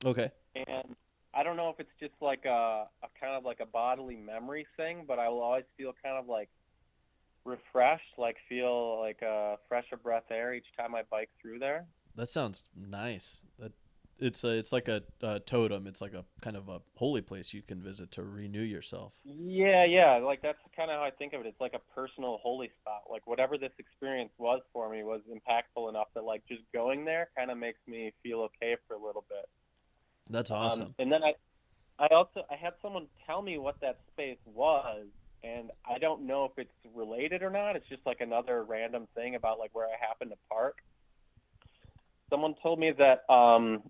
Okay. And I don't know if it's just like a kind of like a bodily memory thing, but I will always feel kind of like refreshed, like feel like a fresher breath air each time I bike through there. That sounds nice. It's like a totem. It's like a kind of a holy place you can visit to renew yourself. Yeah. Like that's kind of how I think of it. It's like a personal holy spot. Like whatever this experience was for me was impactful enough that like just going there kind of makes me feel okay for a little bit. That's awesome. And then I had someone tell me what that space was, and I don't know if it's related or not. It's just like another random thing about like where I happen to park. Someone told me that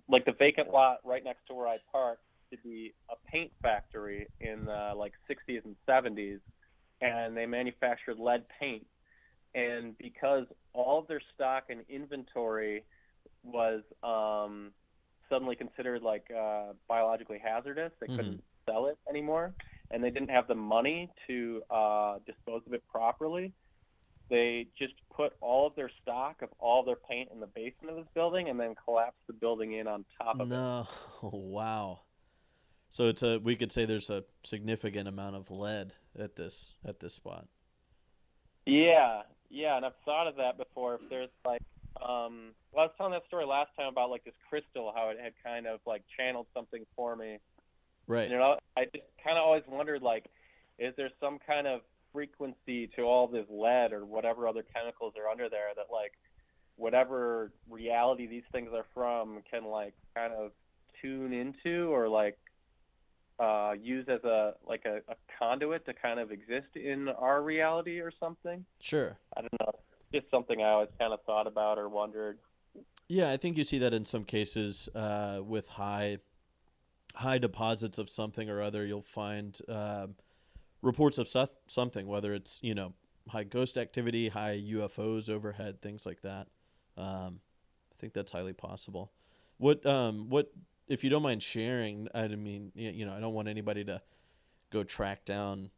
like the vacant lot right next to where I park to be a paint factory in the like 60s and 70s, and they manufactured lead paint. And because all of their stock and inventory was suddenly considered like biologically hazardous, they couldn't sell it anymore, and they didn't have the money to dispose of it properly. They just put all of their stock of all their paint in the basement of this building and then collapsed the building in on top of it. No, wow. So we could say there's a significant amount of lead at this spot. Yeah, and I've thought of that before. If there's like, well, I was telling that story last time about like this crystal, how it had kind of like channeled something for me. Right. You know, I just kind of always wondered like, is there some kind of frequency to all this lead or whatever other chemicals are under there that like whatever reality these things are from can like kind of tune into or like use as a conduit to kind of exist in our reality or something. Sure. I don't know. It's just something I always kind of thought about or wondered. Yeah, I think you see that in some cases with high deposits of something or other. You'll find reports of something, whether it's high ghost activity, high UFOs overhead, things like that. I think that's highly possible. What if you don't mind sharing? I mean, I don't want anybody to go track down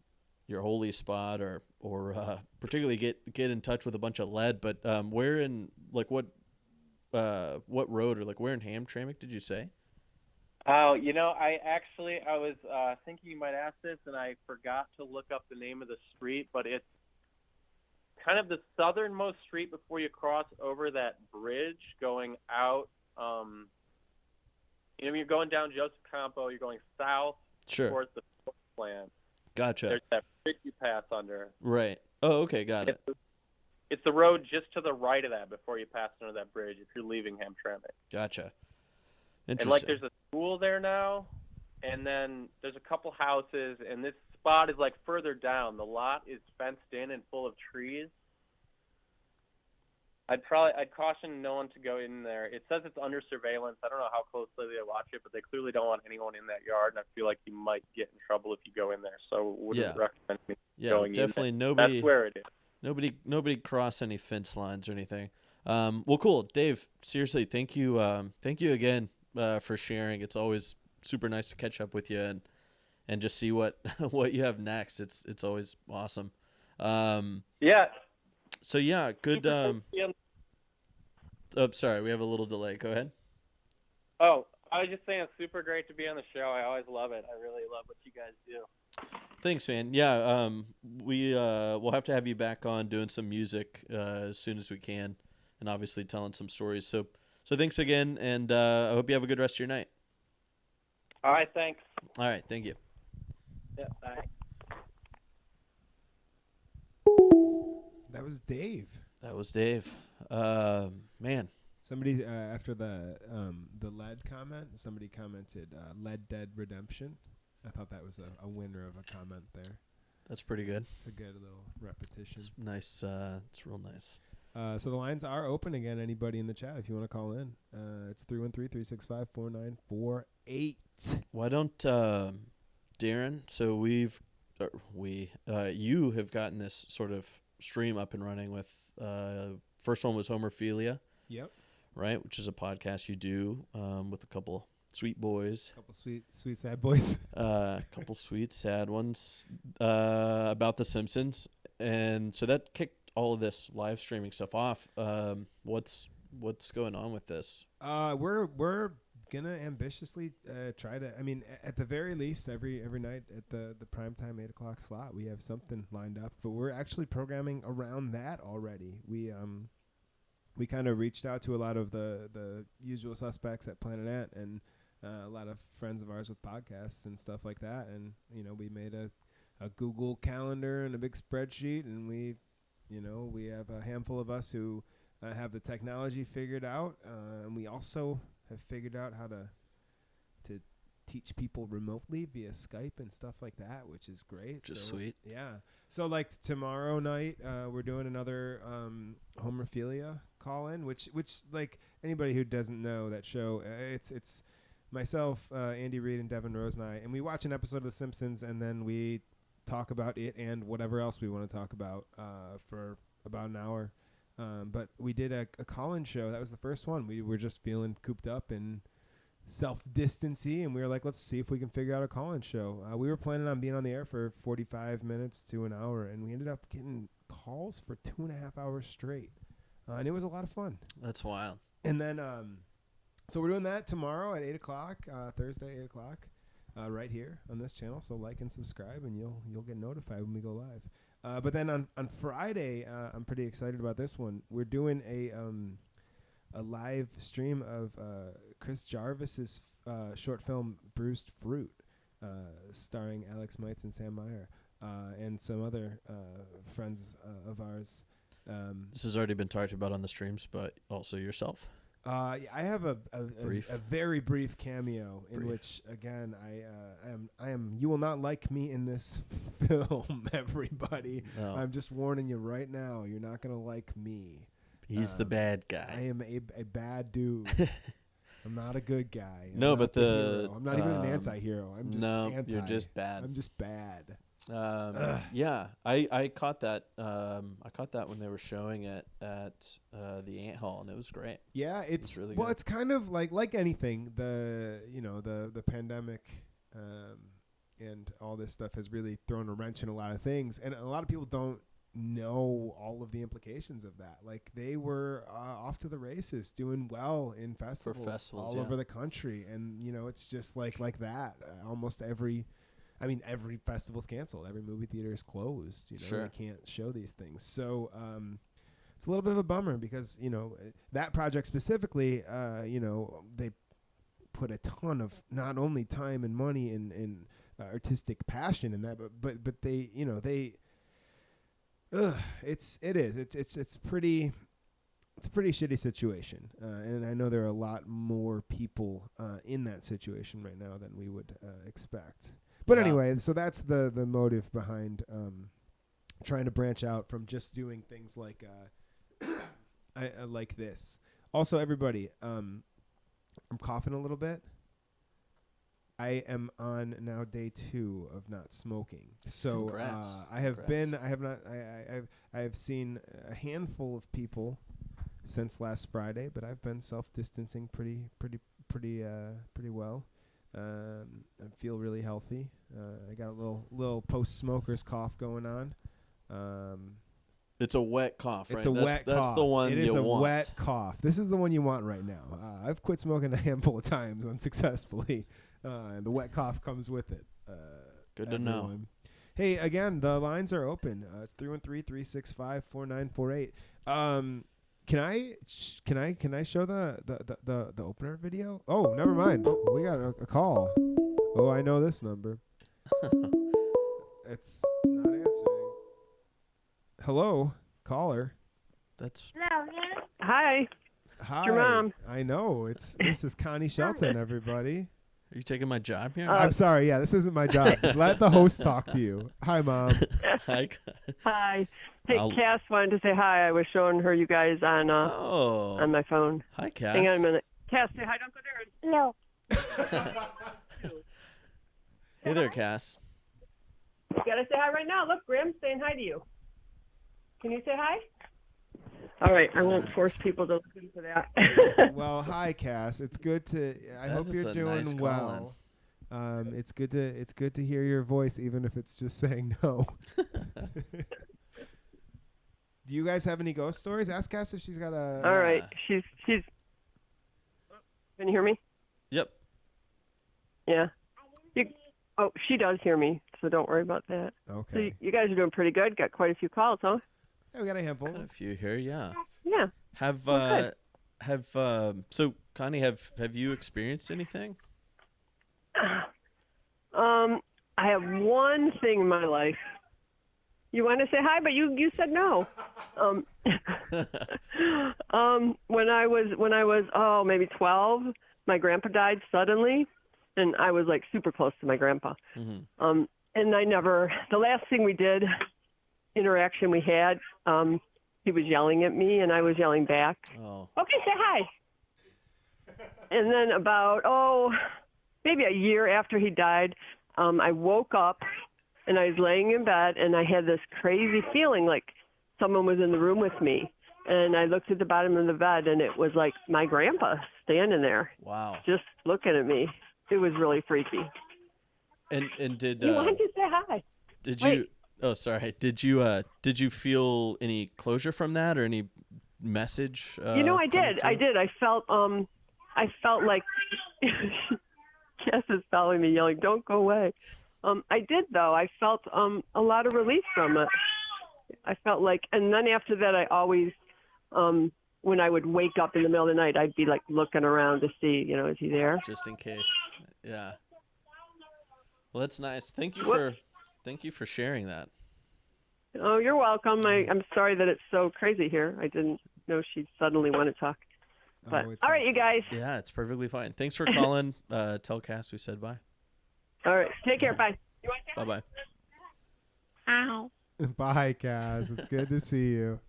your holy spot or particularly get in touch with a bunch of lead. But where in like what road or like where in Hamtramck did you say? Oh, I was thinking you might ask this, and I forgot to look up the name of the street, but it's kind of the southernmost street before you cross over that bridge going out. You're going down Joseph Campo, you're going south towards the plant. Gotcha. There's that bridge you pass under. Right. Oh, okay, got it. It's the road just to the right of that before you pass under that bridge if you're leaving Hamtramck. Gotcha. And like there's a school there now, and then there's a couple houses, and this spot is like further down. The lot is fenced in and full of trees. I'd caution no one to go in there. It says it's under surveillance. I don't know how closely they watch it, but they clearly don't want anyone in that yard, and I feel like you might get in trouble if you go in there. So wouldn't recommend me going in. Definitely nobody. That's where it is. Nobody cross any fence lines or anything. Well, cool, Dave. Seriously, thank you again for sharing. It's always super nice to catch up with you and just see what what you have next. It's always awesome. Yeah. So yeah, good. Super great to be on- Oh, sorry, we have a little delay. Go ahead. Oh, I was just saying it's super great to be on the show. I always love it. I really love what you guys do. Thanks, man. Yeah, we'll have to have you back on doing some music as soon as we can, and obviously telling some stories. So thanks again, and I hope you have a good rest of your night. All right, thanks. All right, thank you. Yeah, bye. That was Dave. That was Dave. Man, Somebody after the lead comment, somebody commented Lead Dead Redemption. I thought that was a winner of a comment there. that's pretty good. It's a good little repetition. It's nice. It's real nice. So the lines are open again. Anybody in the chat, if you want to call in, it's 313-365-4948. Why don't Darren? So you have gotten this sort of stream up and running with first one was Homerphilia, Yep. right? Which is a podcast you do with a couple sweet boys, Couple sweet sad boys. couple sweet sad ones about The Simpsons, and so that kicked all of this live streaming stuff off. What's going on with this? We're gonna ambitiously try to. I mean, at the very least, every night at the primetime 8:00 slot, we have something lined up. But we're actually programming around that already. We kind of reached out to a lot of the usual suspects at Planet Ant and a lot of friends of ours with podcasts and stuff like that. And we made a Google Calendar and a big spreadsheet, and we have a handful of us who have the technology figured out, and we also have figured out how to teach people remotely via Skype and stuff like that, which is great. Just sweet. Yeah. So like tomorrow night, we're doing another Homerphilia call-in, which like anybody who doesn't know that show, it's myself, Andy Reid, and Devin Rose and I, and we watch an episode of The Simpsons, and then we talk about it and whatever else we want to talk about for about an hour. But we did a call-in show. That was the first one. We were just feeling cooped up and self-distancy, and we were like, let's see if we can figure out a call-in show. We were planning on being on the air for 45 minutes to an hour, and we ended up getting calls for 2.5 hours straight. And it was a lot of fun. That's wild. And then, so we're doing that tomorrow at 8:00, Thursday, 8:00, right here on this channel. So like and subscribe, and you'll get notified when we go live. But then on Friday, I'm pretty excited about this one. We're doing a live stream of Chris Jarvis's short film Bruised Fruit, starring Alex Mites and Sam Meyer, and some other friends of ours. This has already been talked about on the streams, but also yourself. I have a very brief cameo in Brief. which, again, I am. You will not like me in this film, everybody. No. I'm just warning you right now. You're not gonna like me. He's the bad guy. I am a bad dude. I'm not a good guy. No, but the the hero. I'm not even an anti-hero. I'm just anti. you're just bad. I'm just bad. Yeah, I caught that. I caught that when they were showing it at the Ant Hall, and it was great. Yeah, it's really well, good. it's kind of like anything. The pandemic and all this stuff has really thrown a wrench in a lot of things, and a lot of people don't know all of the implications of that. Like they were off to the races, doing well in festivals all over the country, and it's just like that. Almost every festival's canceled. Every movie theater is closed. Sure. They can't show these things. So it's a little bit of a bummer because that project specifically, they put a ton of not only time and money and artistic passion in that, but they it's a pretty shitty situation, and I know there are a lot more people in that situation right now than we would expect. But anyway, so that's the motive behind trying to branch out from just doing things like I like this. Also, everybody, I'm coughing a little bit. I am on now day 2 of not smoking. So Congrats. I have Congrats. been. I have not. I have seen a handful of people since last Friday, but I've been self-distancing pretty well. I feel really healthy. I got a little post-smoker's cough going on. It's a wet cough, right? It's a wet cough. That's the one It you is a want. wet cough. This is the one you want right now. I've quit smoking a handful of times unsuccessfully. And the wet cough comes with it. Good to know. Everyone. Hey, again, the lines are open. It's 313-365-4948. Can I show the opener video? Oh, never mind. We got a call. Oh, I know this number. It's not answering. Hello, caller. That's Hi. Hi. your mom. I know. This is Connie Shelton, everybody. Are you taking my job here? I'm sorry. Yeah, this isn't my job. Let the host talk to you. Hi, Mom. Hi. Hi. Hey, I'll- Cass wanted to say hi. I was showing her you guys on my phone. Hi, Cass. Hang on a minute. Cass, say hi to Uncle Darren. No. Hey there, Cass. You gotta say hi right now. Look, Grim's saying hi to you. Can you say hi? All right, I won't force people to listen to that. Well, hi, Cass. It's good to. I That hope is you're a doing nice well. It's good to hear your voice, even if it's just saying no. Do you guys have any ghost stories? Ask Cass if she's got a. All right, she's. Can you hear me? Yep. Yeah. She does hear me, so don't worry about that. Okay. So you guys are doing pretty good. Got quite a few calls, huh? Yeah, we got a handful. Got a few here, yeah. Yeah. So Connie, have you experienced anything? I have one thing in my life. You want to say hi, but you said no. When I was maybe 12, my grandpa died suddenly, and I was like super close to my grandpa. Mm-hmm. And the last thing we did, interaction we had, he was yelling at me and I was yelling back. Oh. Okay, say hi. And then about, maybe a year after he died, I woke up and I was laying in bed and I had this crazy feeling like someone was in the room with me. And I looked at the bottom of the bed and it was like my grandpa standing there. Wow. Just looking at me. It was really freaky. And did You wanted to say hi. did Wait. you? Oh, sorry. Did you feel any closure from that or any message? I did. coming through? I felt like Cass is following me, yelling, "Don't go away." I did though. I felt a lot of relief from it. I felt like, and then after that, I always, when I would wake up in the middle of the night, I'd be like looking around to see, is he there? Just in case. Yeah. Well, that's nice. Thank you for sharing that. Oh, you're welcome. I'm sorry that it's so crazy here. I didn't know she'd suddenly want to talk. But it's all right, you guys. Yeah, it's perfectly fine. Thanks for calling. Tell Cass we said bye. All right, take care. Bye. You want to Bye-bye. Ow. Bye, Cass. It's good to see you.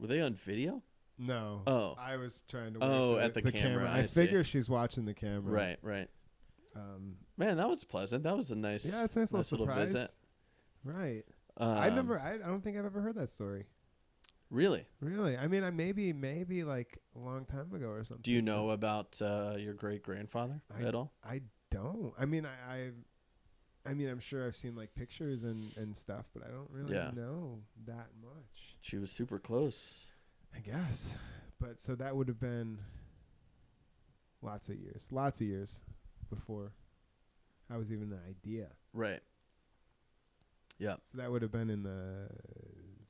Were they on video? No. Oh. I was trying to. Oh, work at the camera, I I see. figure she's watching the camera. Right. Man, that was pleasant. That was a nice, Yeah, it's a nice little surprise. visit. Right. I don't think I've ever heard that story. Really? Really? I mean, maybe like a long time ago or something. Do you know about your great grandfather at all? I don't. I mean, I mean, I'm sure I've seen like pictures and stuff, but I don't really know that much. She was super close. I guess. But so that would have been lots of years before I was even an idea. Right. Yeah. So that would have been in the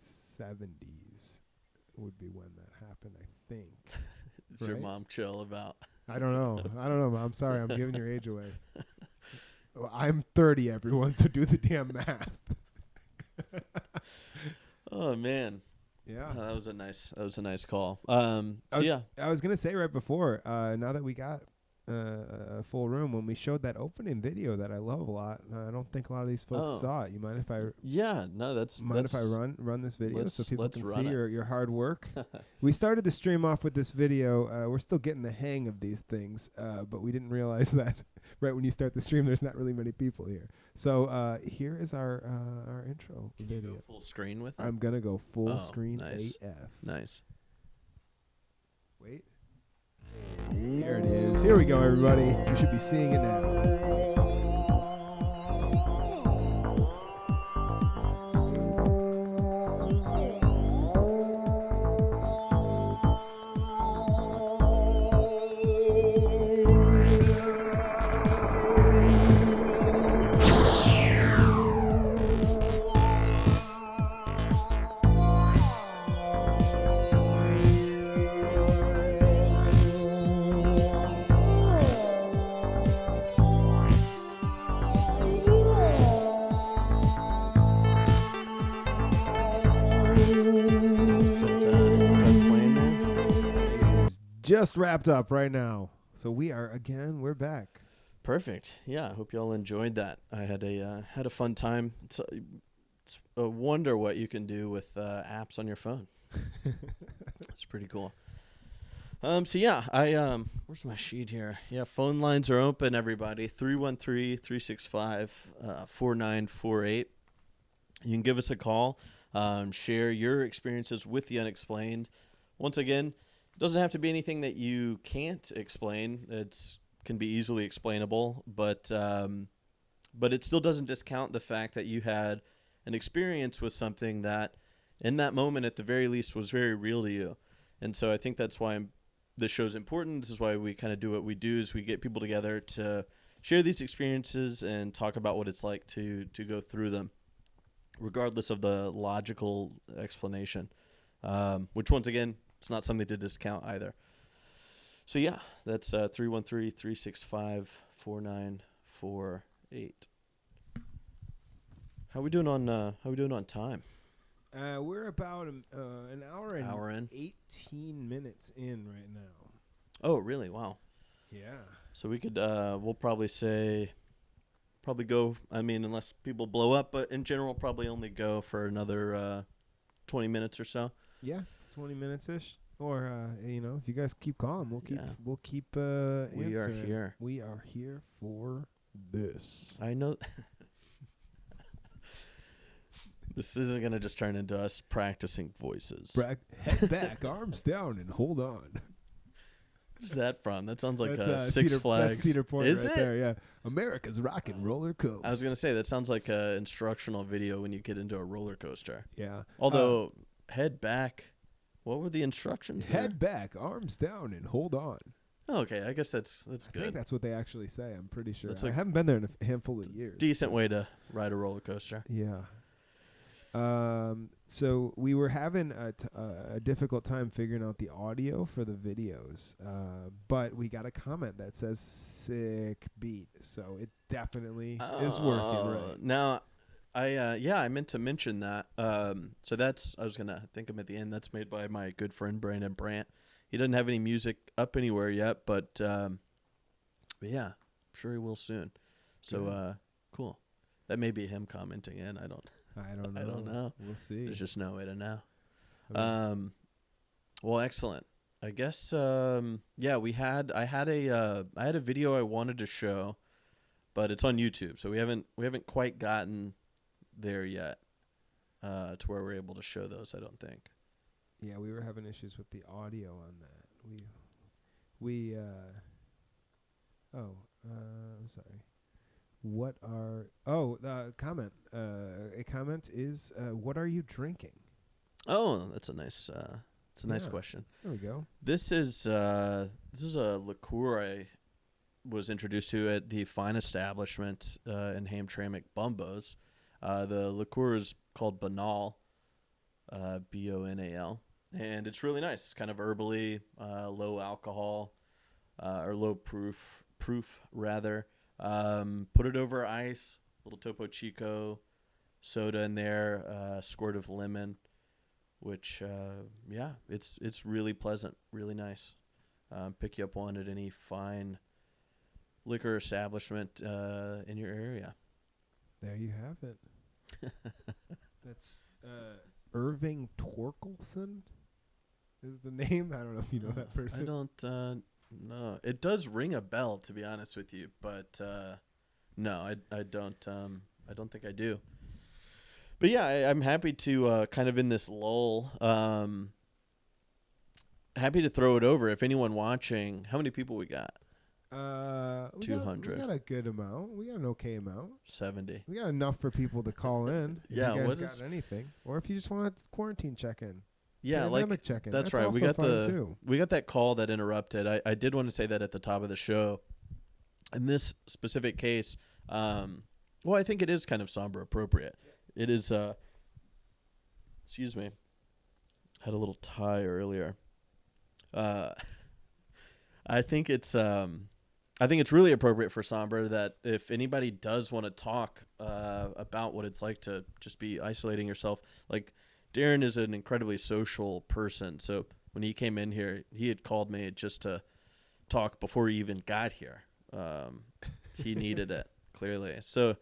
70s would be when that happened, I think. Is your Right? mom chill about? I don't know, Mom. I'm sorry. I'm giving your age away. Well, I'm 30, everyone, so do the damn math. Oh man. Yeah. That was a nice call. I was gonna say right before, now that we got a full room when we showed that opening video that I love a lot. I don't think a lot of these folks saw it. You mind if I? Yeah, no, that's Mind if I run this video so people can see your hard work? We started the stream off with this video. We're still getting the hang of these things, but we didn't realize that right when you start the stream, there's not really many people here. So here is our intro video. You go full screen with it? I'm gonna go full screen nice. AF. Nice. Wait. Here it is. Here we go, everybody. You should be seeing it now. Just wrapped up right now. So we're back. Perfect. Yeah, I hope y'all enjoyed that. I had a fun time. It's a wonder what you can do with apps on your phone. It's pretty cool. So yeah, where's my sheet here? Yeah, phone lines are open, everybody. 313-365-4948. You can give us a call, share your experiences with the unexplained. Once again, it doesn't have to be anything that you can't explain. It can be easily explainable, but it still doesn't discount the fact that you had an experience with something that, in that moment, at the very least, was very real to you. And so I think that's why this show's important. This is why we kind of do what we do, is we get people together to share these experiences and talk about what it's like to go through them, regardless of the logical explanation, which, once again, it's not something to discount either. So yeah, that's 313-365-4948. How we doing on time? We're about an hour and in. 18 minutes in right now. Oh, really? Wow. Yeah. So we could we'll probably go, I mean, unless people blow up, but in general probably only go for another 20 minutes or so. Yeah. 20 minutes ish, or if you guys keep calling, we'll keep answering. We are here. We are here for this. I know. This isn't gonna just turn into us practicing voices. Head back, arms down, and hold on. What is that from? That sounds like Six Flags. That's Cedar Point is right it? there, yeah. America's Rock and Roller Coaster. I was gonna say that sounds like an instructional video when you get into a roller coaster. Yeah. Although head back. What were the instructions? Head back, arms down, and hold on. Oh, okay, I guess that's good. I think that's what they actually say. I'm pretty sure. That's I haven't been there in a handful of years. Decent way to ride a roller coaster. Yeah. So we were having a difficult time figuring out the audio for the videos, but we got a comment that says "sick beat," so it definitely is working right now. I meant to mention that. So I was gonna think of at the end. That's made by my good friend Brandon Brandt. He doesn't have any music up anywhere yet, but yeah, I'm sure he will soon. So cool. That may be him commenting in. I don't know. We'll see. There's just no way to know. Well, excellent. I guess I had a video I wanted to show, but it's on YouTube, so we haven't quite gotten there yet to where we're able to show those, I don't think. Yeah, we were having issues with the audio on that. I'm sorry. The comment. A comment is, what are you drinking? Oh, that's a nice nice question. There we go. This is a liqueur I was introduced to at the Fine Establishment in Hamtramck, Bumbos. The liqueur is called Banal, Bonal, and it's really nice. It's kind of herbally, low alcohol, or low proof rather. Put it over ice, little Topo Chico soda in there, a squirt of lemon, which it's really pleasant, really nice. Pick you up on at any fine liquor establishment in your area. There you have it. That's Irving Torkelson is the name. I don't know if you know that person. I don't know. It does ring a bell, to be honest with you, but no, I don't. I don't think I do. But yeah, I'm happy to kind of in this lull. Happy to throw it over. If anyone watching, how many people we got? 200. We got a good amount. We got an okay amount. 70. We got enough for people to call in. Yeah, if you what guys got anything, or if you just want a quarantine check-in. Yeah, pandemic check-in. That's right. We also got fun too. we got that call that interrupted. I did want to say that at the top of the show. In this specific case, well, I think it is kind of somber appropriate. It is. Excuse me. Had a little tie earlier. I think it's really appropriate for somber that if anybody does want to talk about what it's like to just be isolating yourself, like Darren is an incredibly social person. So when he came in here, he had called me just to talk before he even got here. He needed it, clearly. So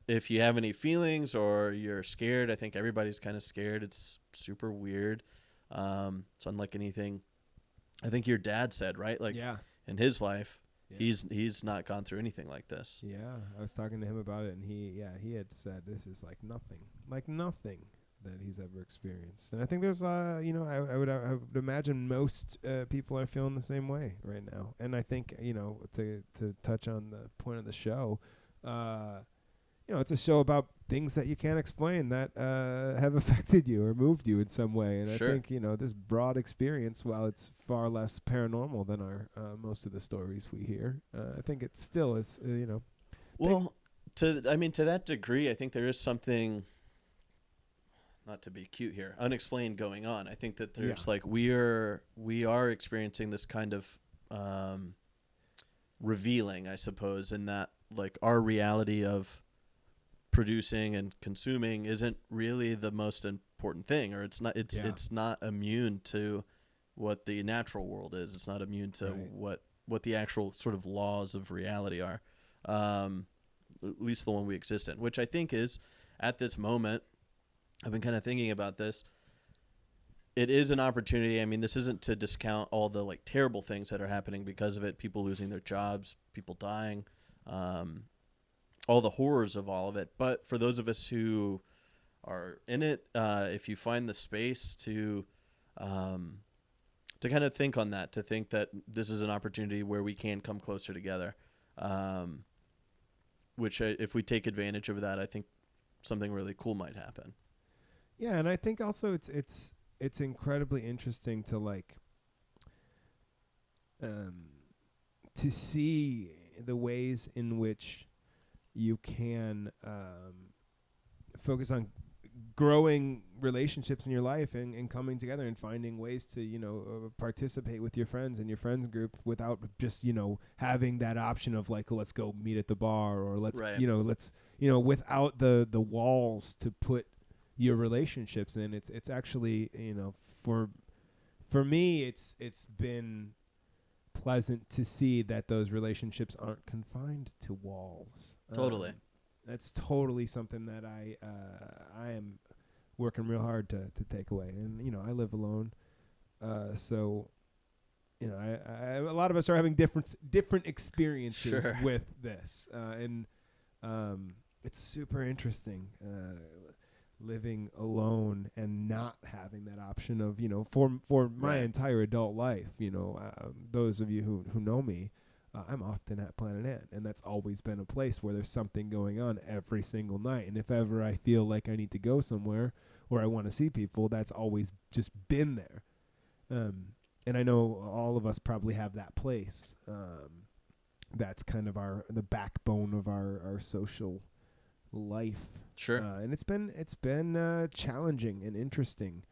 if you have any feelings or you're scared, I think everybody's kind of scared. It's super weird. It's unlike anything I think your dad said, right? Like in his life, he's not gone through anything like this. Yeah, I was talking to him about it, and he had said this is like nothing that he's ever experienced. And I think there's, I would imagine most people are feeling the same way right now. And I think, to touch on the point of the show, it's a show about things that you can't explain that have affected you or moved you in some way. And Sure. I think, this broad experience, while it's far less paranormal than our most of the stories we hear, I think it still is, Well, to that degree, I think there is something, not to be cute here, unexplained going on. I think that there's we are experiencing this kind of revealing, I suppose, in that like our reality of producing and consuming isn't really the most important thing, or it's not immune to what the natural world is. It's not immune to what the actual sort of laws of reality are, at least the one we exist in, which I think is at this moment. I've been kind of thinking about this. It is an opportunity. I mean, this isn't to discount all the like terrible things that are happening because of it, people losing their jobs, people dying, all the horrors of all of it. But for those of us who are in it, if you find the space to kind of think on that, to think that this is an opportunity where we can come closer together, which if we take advantage of that, I think something really cool might happen. Yeah, and I think also it's incredibly interesting to like to see the ways in which you can focus on growing relationships in your life and coming together and finding ways to participate with your friends and your friends group without just having that option of like, let's go meet at the bar, or let's without the walls to put your relationships in. It's actually for me it's been pleasant to see that those relationships aren't confined to walls. Totally. That's totally something that I am working real hard to take away. And I live alone, so a lot of us are having different experiences with this, and it's super interesting. Living alone and not having that option of, for my entire adult life, those of you who know me, I'm often at Planet Ant, and that's always been a place where there's something going on every single night. And if ever I feel like I need to go somewhere or I want to see people, that's always just been there. And I know all of us probably have that place. That's kind of the backbone of our social life. Sure. And it's been challenging and interesting,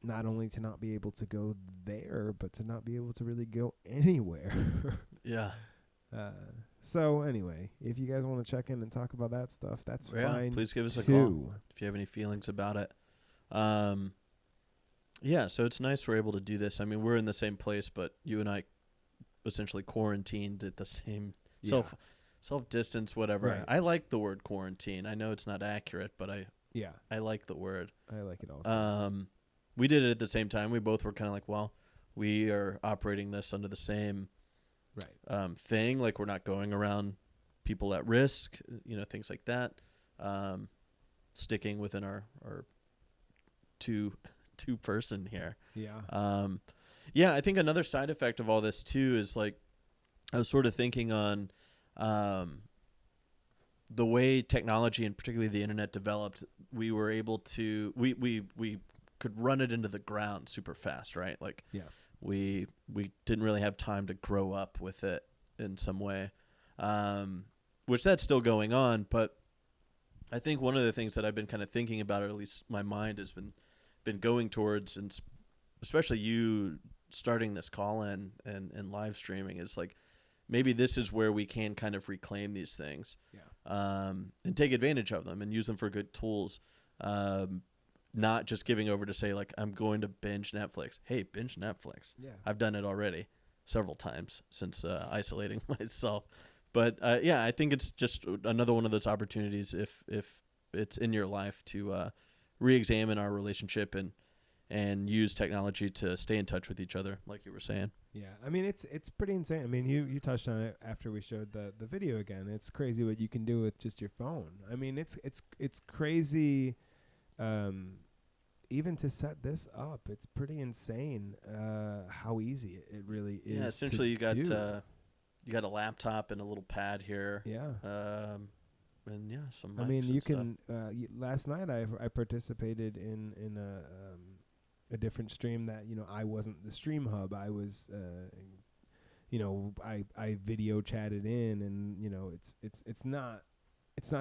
not only to not be able to go there, but to not be able to really go anywhere. Yeah. So anyway, if you guys want to check in and talk about that stuff, that's fine. Please give us a call if you have any feelings about it. So it's nice we're able to do this. I mean, we're in the same place, but you and I essentially quarantined at the same Yeah. self distance, whatever. Right. I like the word quarantine. I know it's not accurate, but I like the word. I like it also. We did it at the same time. We both were kind of like, well, we are operating this under the same thing. Like, we're not going around people at risk, things like that. Sticking within our two person here. Yeah. I think another side effect of all this too is, like, I was sort of thinking on the way technology and particularly the internet developed. We were able to we could run it into the ground super fast, right? Like, we didn't really have time to grow up with it in some way, which that's still going on. But I think one of the things that I've been kind of thinking about, or at least my mind has been going towards, and especially you starting this call-in and live streaming, is like, maybe this is where we can kind of reclaim these things, and take advantage of them and use them for good tools. Not just giving over to say, like, I'm going to binge Netflix. Hey, binge Netflix. Yeah. I've done it already several times since isolating myself. But I think it's just another one of those opportunities, if it's in your life, to re-examine our relationship and use technology to stay in touch with each other, like you were saying. Yeah, I mean, it's pretty insane. I mean, you touched on it after we showed the video again. It's crazy what you can do with just your phone. I mean, it's crazy. Even to set this up, it's pretty insane how easy it really is. Yeah, essentially you got a laptop and a little pad here. Yeah. And some mics. I mean, you and stuff. can. Last night I participated in a different stream that I wasn't the stream hub. I was I video chatted in, and it's not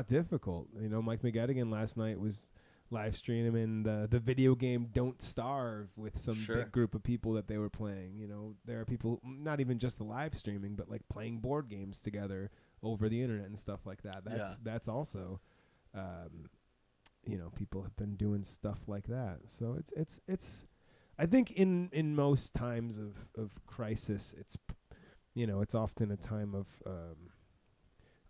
difficult. Mike McGettigan last night was live streaming the video game Don't Starve with some big group of people that they were playing. There are people, not even just the live streaming, but like playing board games together over the internet and stuff like that. That's also, people have been doing stuff like that. So it's I think in most times of crisis, it's often a time of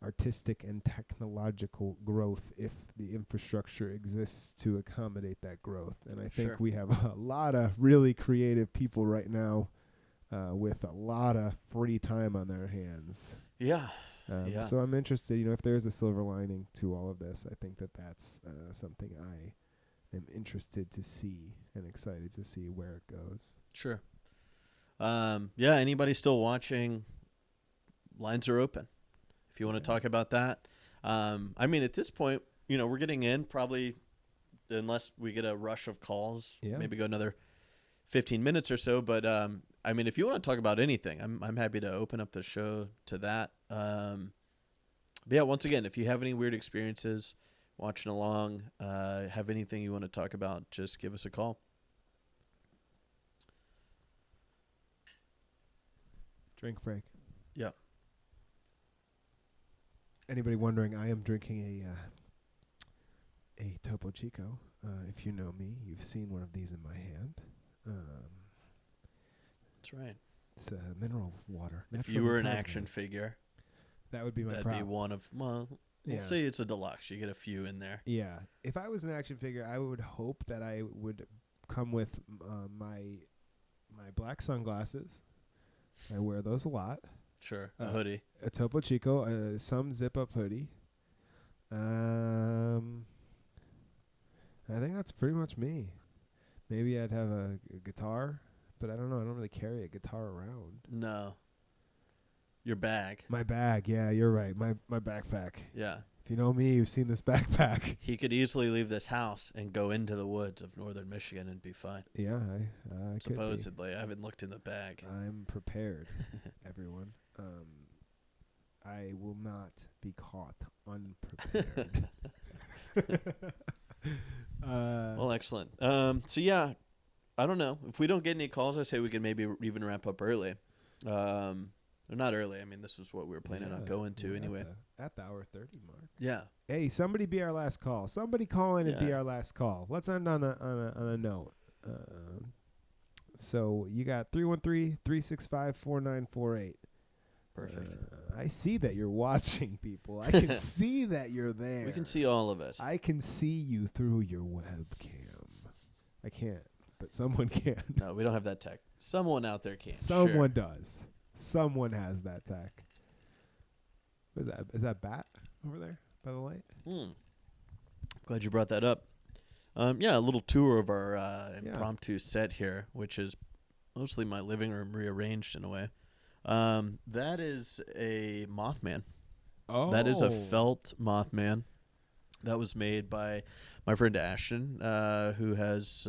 artistic and technological growth if the infrastructure exists to accommodate that growth. And I think we have a lot of really creative people right now with a lot of free time on their hands. So I'm interested, if there's a silver lining to all of this. I think that's something I am interested to see and excited to see where it goes. Sure. Anybody still watching? Lines are open. If you want to talk about that. I mean, at this point, we're getting in probably, unless we get a rush of calls, maybe go another 15 minutes or so. But, I mean, if you want to talk about anything, I'm happy to open up the show to that. But once again, if you have any weird experiences watching along, have anything you want to talk about, just give us a call. Drink break. Yeah. Anybody wondering, I am drinking a Topo Chico. If you know me, you've seen one of these in my hand. That's right. It's mineral water. If you were an action figure, that would be my that'd problem. be one of, we'll say it's a deluxe. You get a few in there. Yeah. If I was an action figure, I would hope that I would come with my black sunglasses. I wear those a lot. Sure. A hoodie. A Topo Chico, some zip-up hoodie. I think that's pretty much me. Maybe I'd have a guitar, but I don't know. I don't really carry a guitar around. No. Your bag. My bag, yeah, you're right. My backpack. Yeah. If you know me, you've seen this backpack. He could easily leave this house and go into the woods of northern Michigan and be fine. Yeah, I supposedly. Could be. I haven't looked in the bag. I'm prepared, everyone. I will not be caught unprepared. Well, excellent. I don't know. If we don't get any calls, I say we can maybe even wrap up early. Or not early. I mean, this is what we were planning on going to anyway. At the hour 30 mark. Yeah. Hey, somebody be our last call. Somebody call in and be our last call. Let's end on a note. So you got 313-365-4948. Perfect. I see that you're watching, people. I can see that you're there. We can see all of it. I can see you through your webcam. I can't, but someone can. No, we don't have that tech. Someone out there can. Someone does. Someone has that tech. What is that? Is that bat over there by the light? Glad you brought that up. Yeah, a little tour of our impromptu set here, which is mostly my living room rearranged in a way. That is a Mothman. Oh. That is a felt Mothman. That was made by my friend Ashton, who has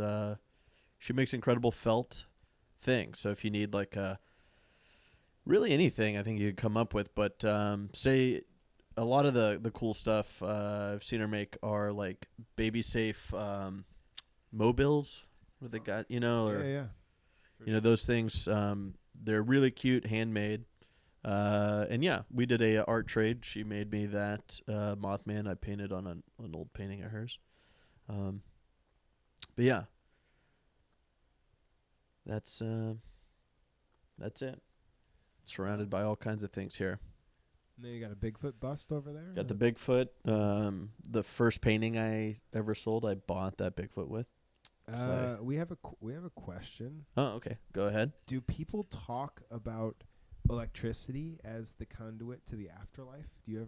she makes incredible felt things. So if you need like really anything, I think you could come up with. But say a lot of the cool stuff I've seen her make are like baby safe mobiles, where they got or Yeah. those things. They're really cute, handmade. And yeah, we did a art trade. She made me that Mothman. I painted on an old painting of hers. But yeah, that's it. Surrounded by all kinds of things here. And then you got a Bigfoot bust over there. Got the Bigfoot. The first painting I ever sold, I bought that Bigfoot with. We have a question. Oh, okay. Go ahead. Do people talk about electricity as the conduit to the afterlife? Have you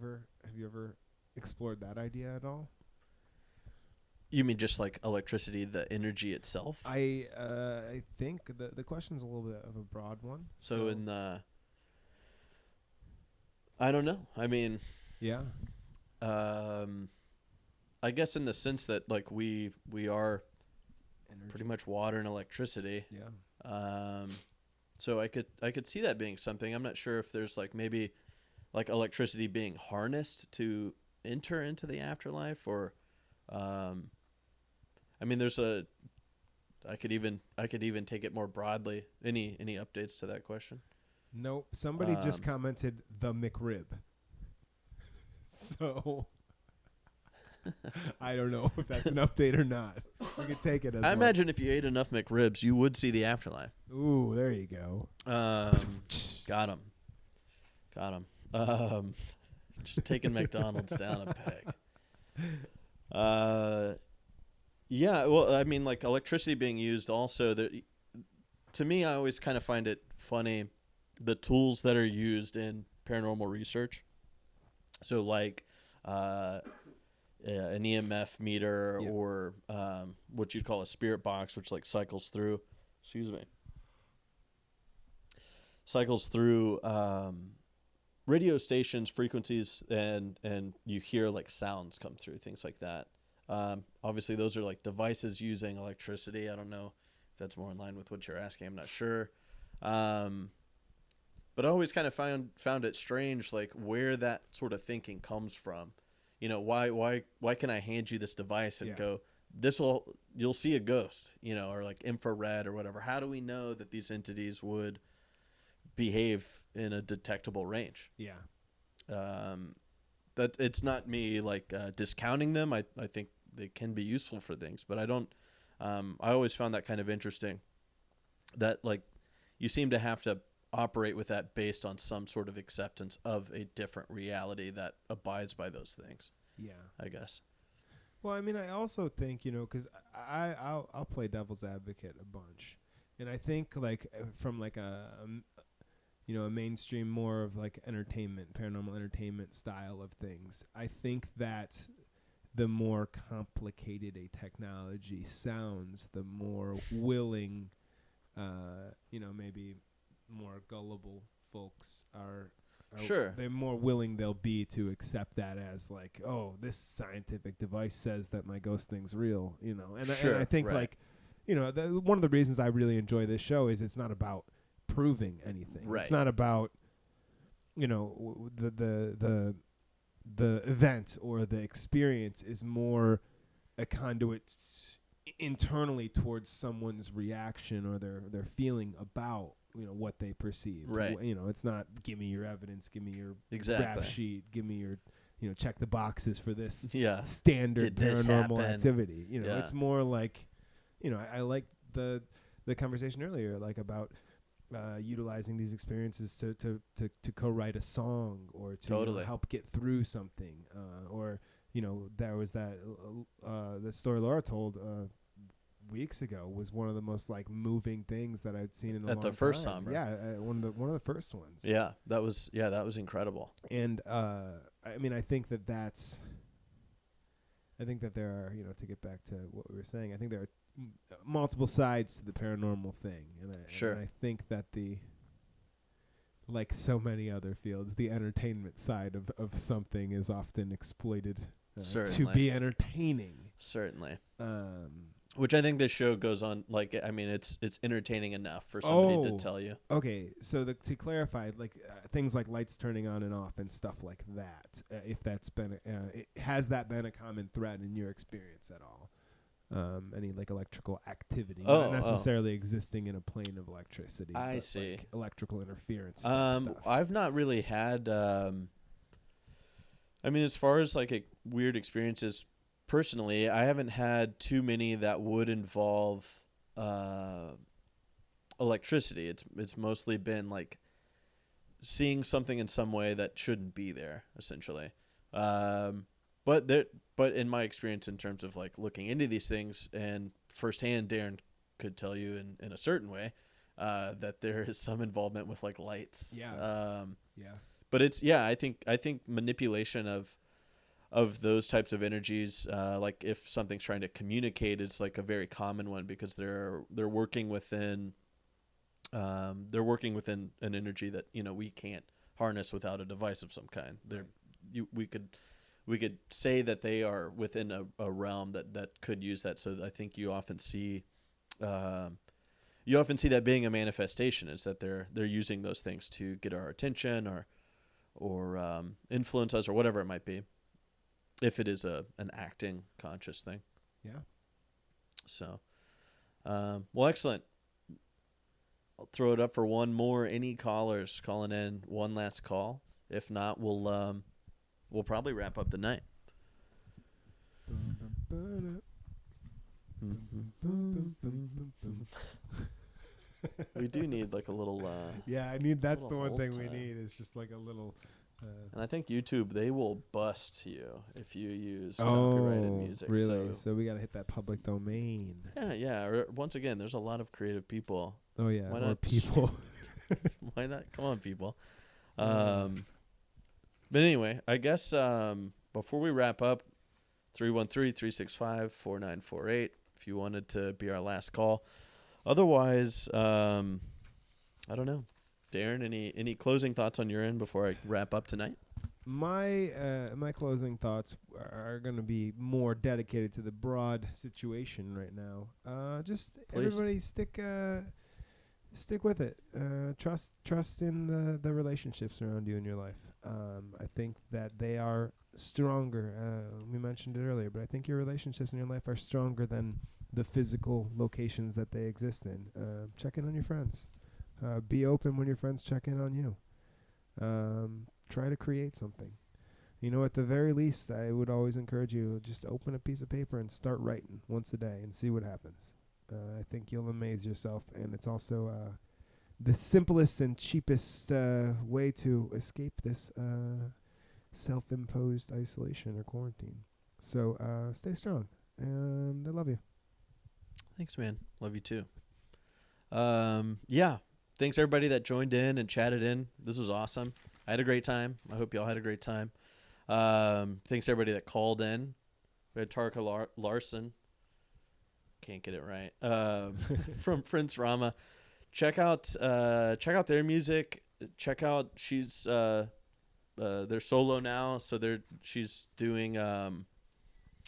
ever explored that idea at all? You mean just like electricity, the energy itself? I think the question's a little bit of a broad one. So in the, I don't know. I mean, yeah. I guess in the sense that like we are Energy. pretty much water and electricity. Yeah. So I could see that being something. I'm not sure if there's like maybe like electricity being harnessed to enter into the afterlife, or I mean there's I could even take it more broadly. Any updates to that question? Nope. Somebody just commented the McRib. So I don't know if that's an update or not. We could take it as I one. imagine if you ate enough McRibs, you would see the afterlife. Ooh, there you go. Got him. Just taking McDonald's down a peg. Yeah, well, I mean, like electricity being used also. To me, I always kind of find it funny, the tools that are used in paranormal research. So, like an EMF meter, yeah. or what you'd call a spirit box, which like cycles through. Cycles through radio stations, frequencies, and you hear like sounds come through, things like that. Obviously, those are like devices using electricity. I don't know if that's more in line with what you're asking. I'm not sure. But I always kind of found it strange, like where that sort of thinking comes from. You know, why can I hand you this device and go, you'll see a ghost, or like infrared or whatever. How do we know that these entities would behave in a detectable range? Yeah. That it's not me like discounting them. I think they can be useful for things, but I don't. I always found that kind of interesting. That like you seem to have to operate with that based on some sort of acceptance of a different reality that abides by those things. Yeah. I guess. Well, I mean, I also think, because I'll play devil's advocate a bunch, and I think like from like a mainstream, more of like entertainment, paranormal entertainment style of things. I think that the more complicated a technology sounds, the more willing, maybe more gullible folks are sure. They're more willing they'll be to accept that as like, oh, this scientific device says that my ghost thing's real, and I think right. like, one of the reasons I really enjoy this show is it's not about proving anything. Right. It's not about, the event or the experience is more a conduit internally towards someone's reaction or their feeling about what they perceive. Right. It's not give me your evidence, give me your Exactly. rap sheet, give me your check the boxes for this standard Did this paranormal happen? activity. Yeah. It's more like I like the the conversation earlier, like about utilizing these experiences to co-write a song or to Totally. help get through something, or there was that the story Laura told weeks ago was one of the most like moving things that I'd seen in a long time. At the first Sombre. Yeah, one of the first ones. Yeah, that was incredible. And I mean, I think that there are, to get back to what we were saying, I think there are multiple sides to the paranormal thing, and I think that like so many other fields, the entertainment side of something is often exploited to be entertaining. Certainly. Which I think this show goes on, like, I mean, it's entertaining enough for somebody to tell you. Okay, so to clarify, like things like lights turning on and off and stuff like that, if that's been, has that been a common thread in your experience at all? Any like electrical activity, not necessarily existing in a plane of electricity. I but see. Like electrical interference stuff. I've not really had, I mean, as far as like weird experiences, personally, I haven't had too many that would involve electricity. It's mostly been like seeing something in some way that shouldn't be there, essentially. But in my experience, in terms of like looking into these things, and firsthand, Darren could tell you in a certain way that there is some involvement with like lights. Yeah. But it's I think manipulation of those types of energies, like if something's trying to communicate, is like a very common one, because they're working within an energy that we can't harness without a device of some kind. We could say that they are within a realm that could use that. So I think you often see that being a manifestation, is that they're using those things to get our attention or influence us or whatever it might be, if it is an acting conscious thing. Yeah. So, well, excellent. I'll throw it up for one more. Any callers calling in? One last call. If not, we'll probably wrap up the night. We do need like a little. Yeah, that's the one thing time. we need, is just like a little. And I think YouTube, they will bust you if you use copyrighted music. Really? So we got to hit that public domain. Yeah. Or, once again, there's a lot of creative people. Oh yeah, why more not people? Why not? Come on, people. But anyway, I guess before we wrap up, 313-365-4948 if you wanted to be our last call. Otherwise, I don't know. Darren, any closing thoughts on your end before I wrap up tonight? My closing thoughts are going to be more dedicated to the broad situation right now. Just Please. Everybody stick with it. Trust in the relationships around you in your life. I think that they are stronger. We mentioned it earlier, but I think your relationships in your life are stronger than the physical locations that they exist in. Check in on your friends. Be open when your friends check in on you. Try to create something. At the very least, I would always encourage you, just open a piece of paper and start writing once a day and see what happens. I think you'll amaze yourself, and it's also the simplest and cheapest way to escape this self-imposed isolation or quarantine. So stay strong, and I love you. Thanks, man. Love you too. Yeah. Thanks everybody that joined in and chatted in. This was awesome. I had a great time. I hope y'all had a great time. Thanks everybody that called in. We had Tarka Larson. Can't get it right. From Prince Rama. Check out their music. Check out she's they're solo now, so she's doing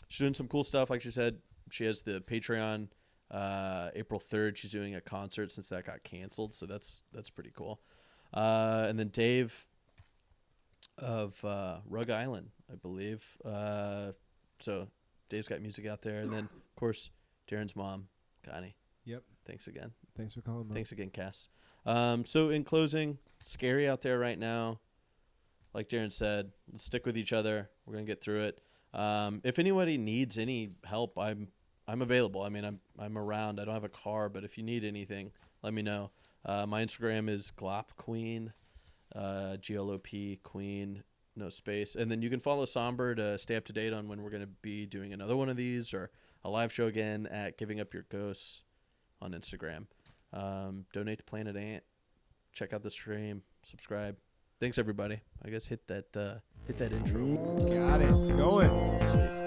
some cool stuff. Like she said, she has the Patreon. April 3rd, she's doing a concert since that got canceled, so that's pretty cool. And then Dave of Rug Island, I believe. So Dave's got music out there, and then of course Darren's mom, Connie. Yep. Thanks again. Thanks for calling, Mom. Thanks again, Cass. So in closing, scary out there right now. Like Darren said, let's stick with each other. We're gonna get through it. If anybody needs any help, I'm I'm available. I mean, I'm around. I don't have a car, but if you need anything, let me know. My Instagram is Glop Queen, GLOP Queen, no space. And then you can follow Sombre to stay up to date on when we're going to be doing another one of these or a live show again at Giving Up Your Ghosts on Instagram. Donate to Planet Ant. Check out the stream. Subscribe. Thanks, everybody. I guess hit that intro. Got it. It's going. Sweet.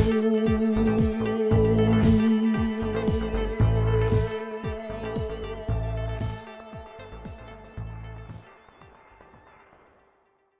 Thank you.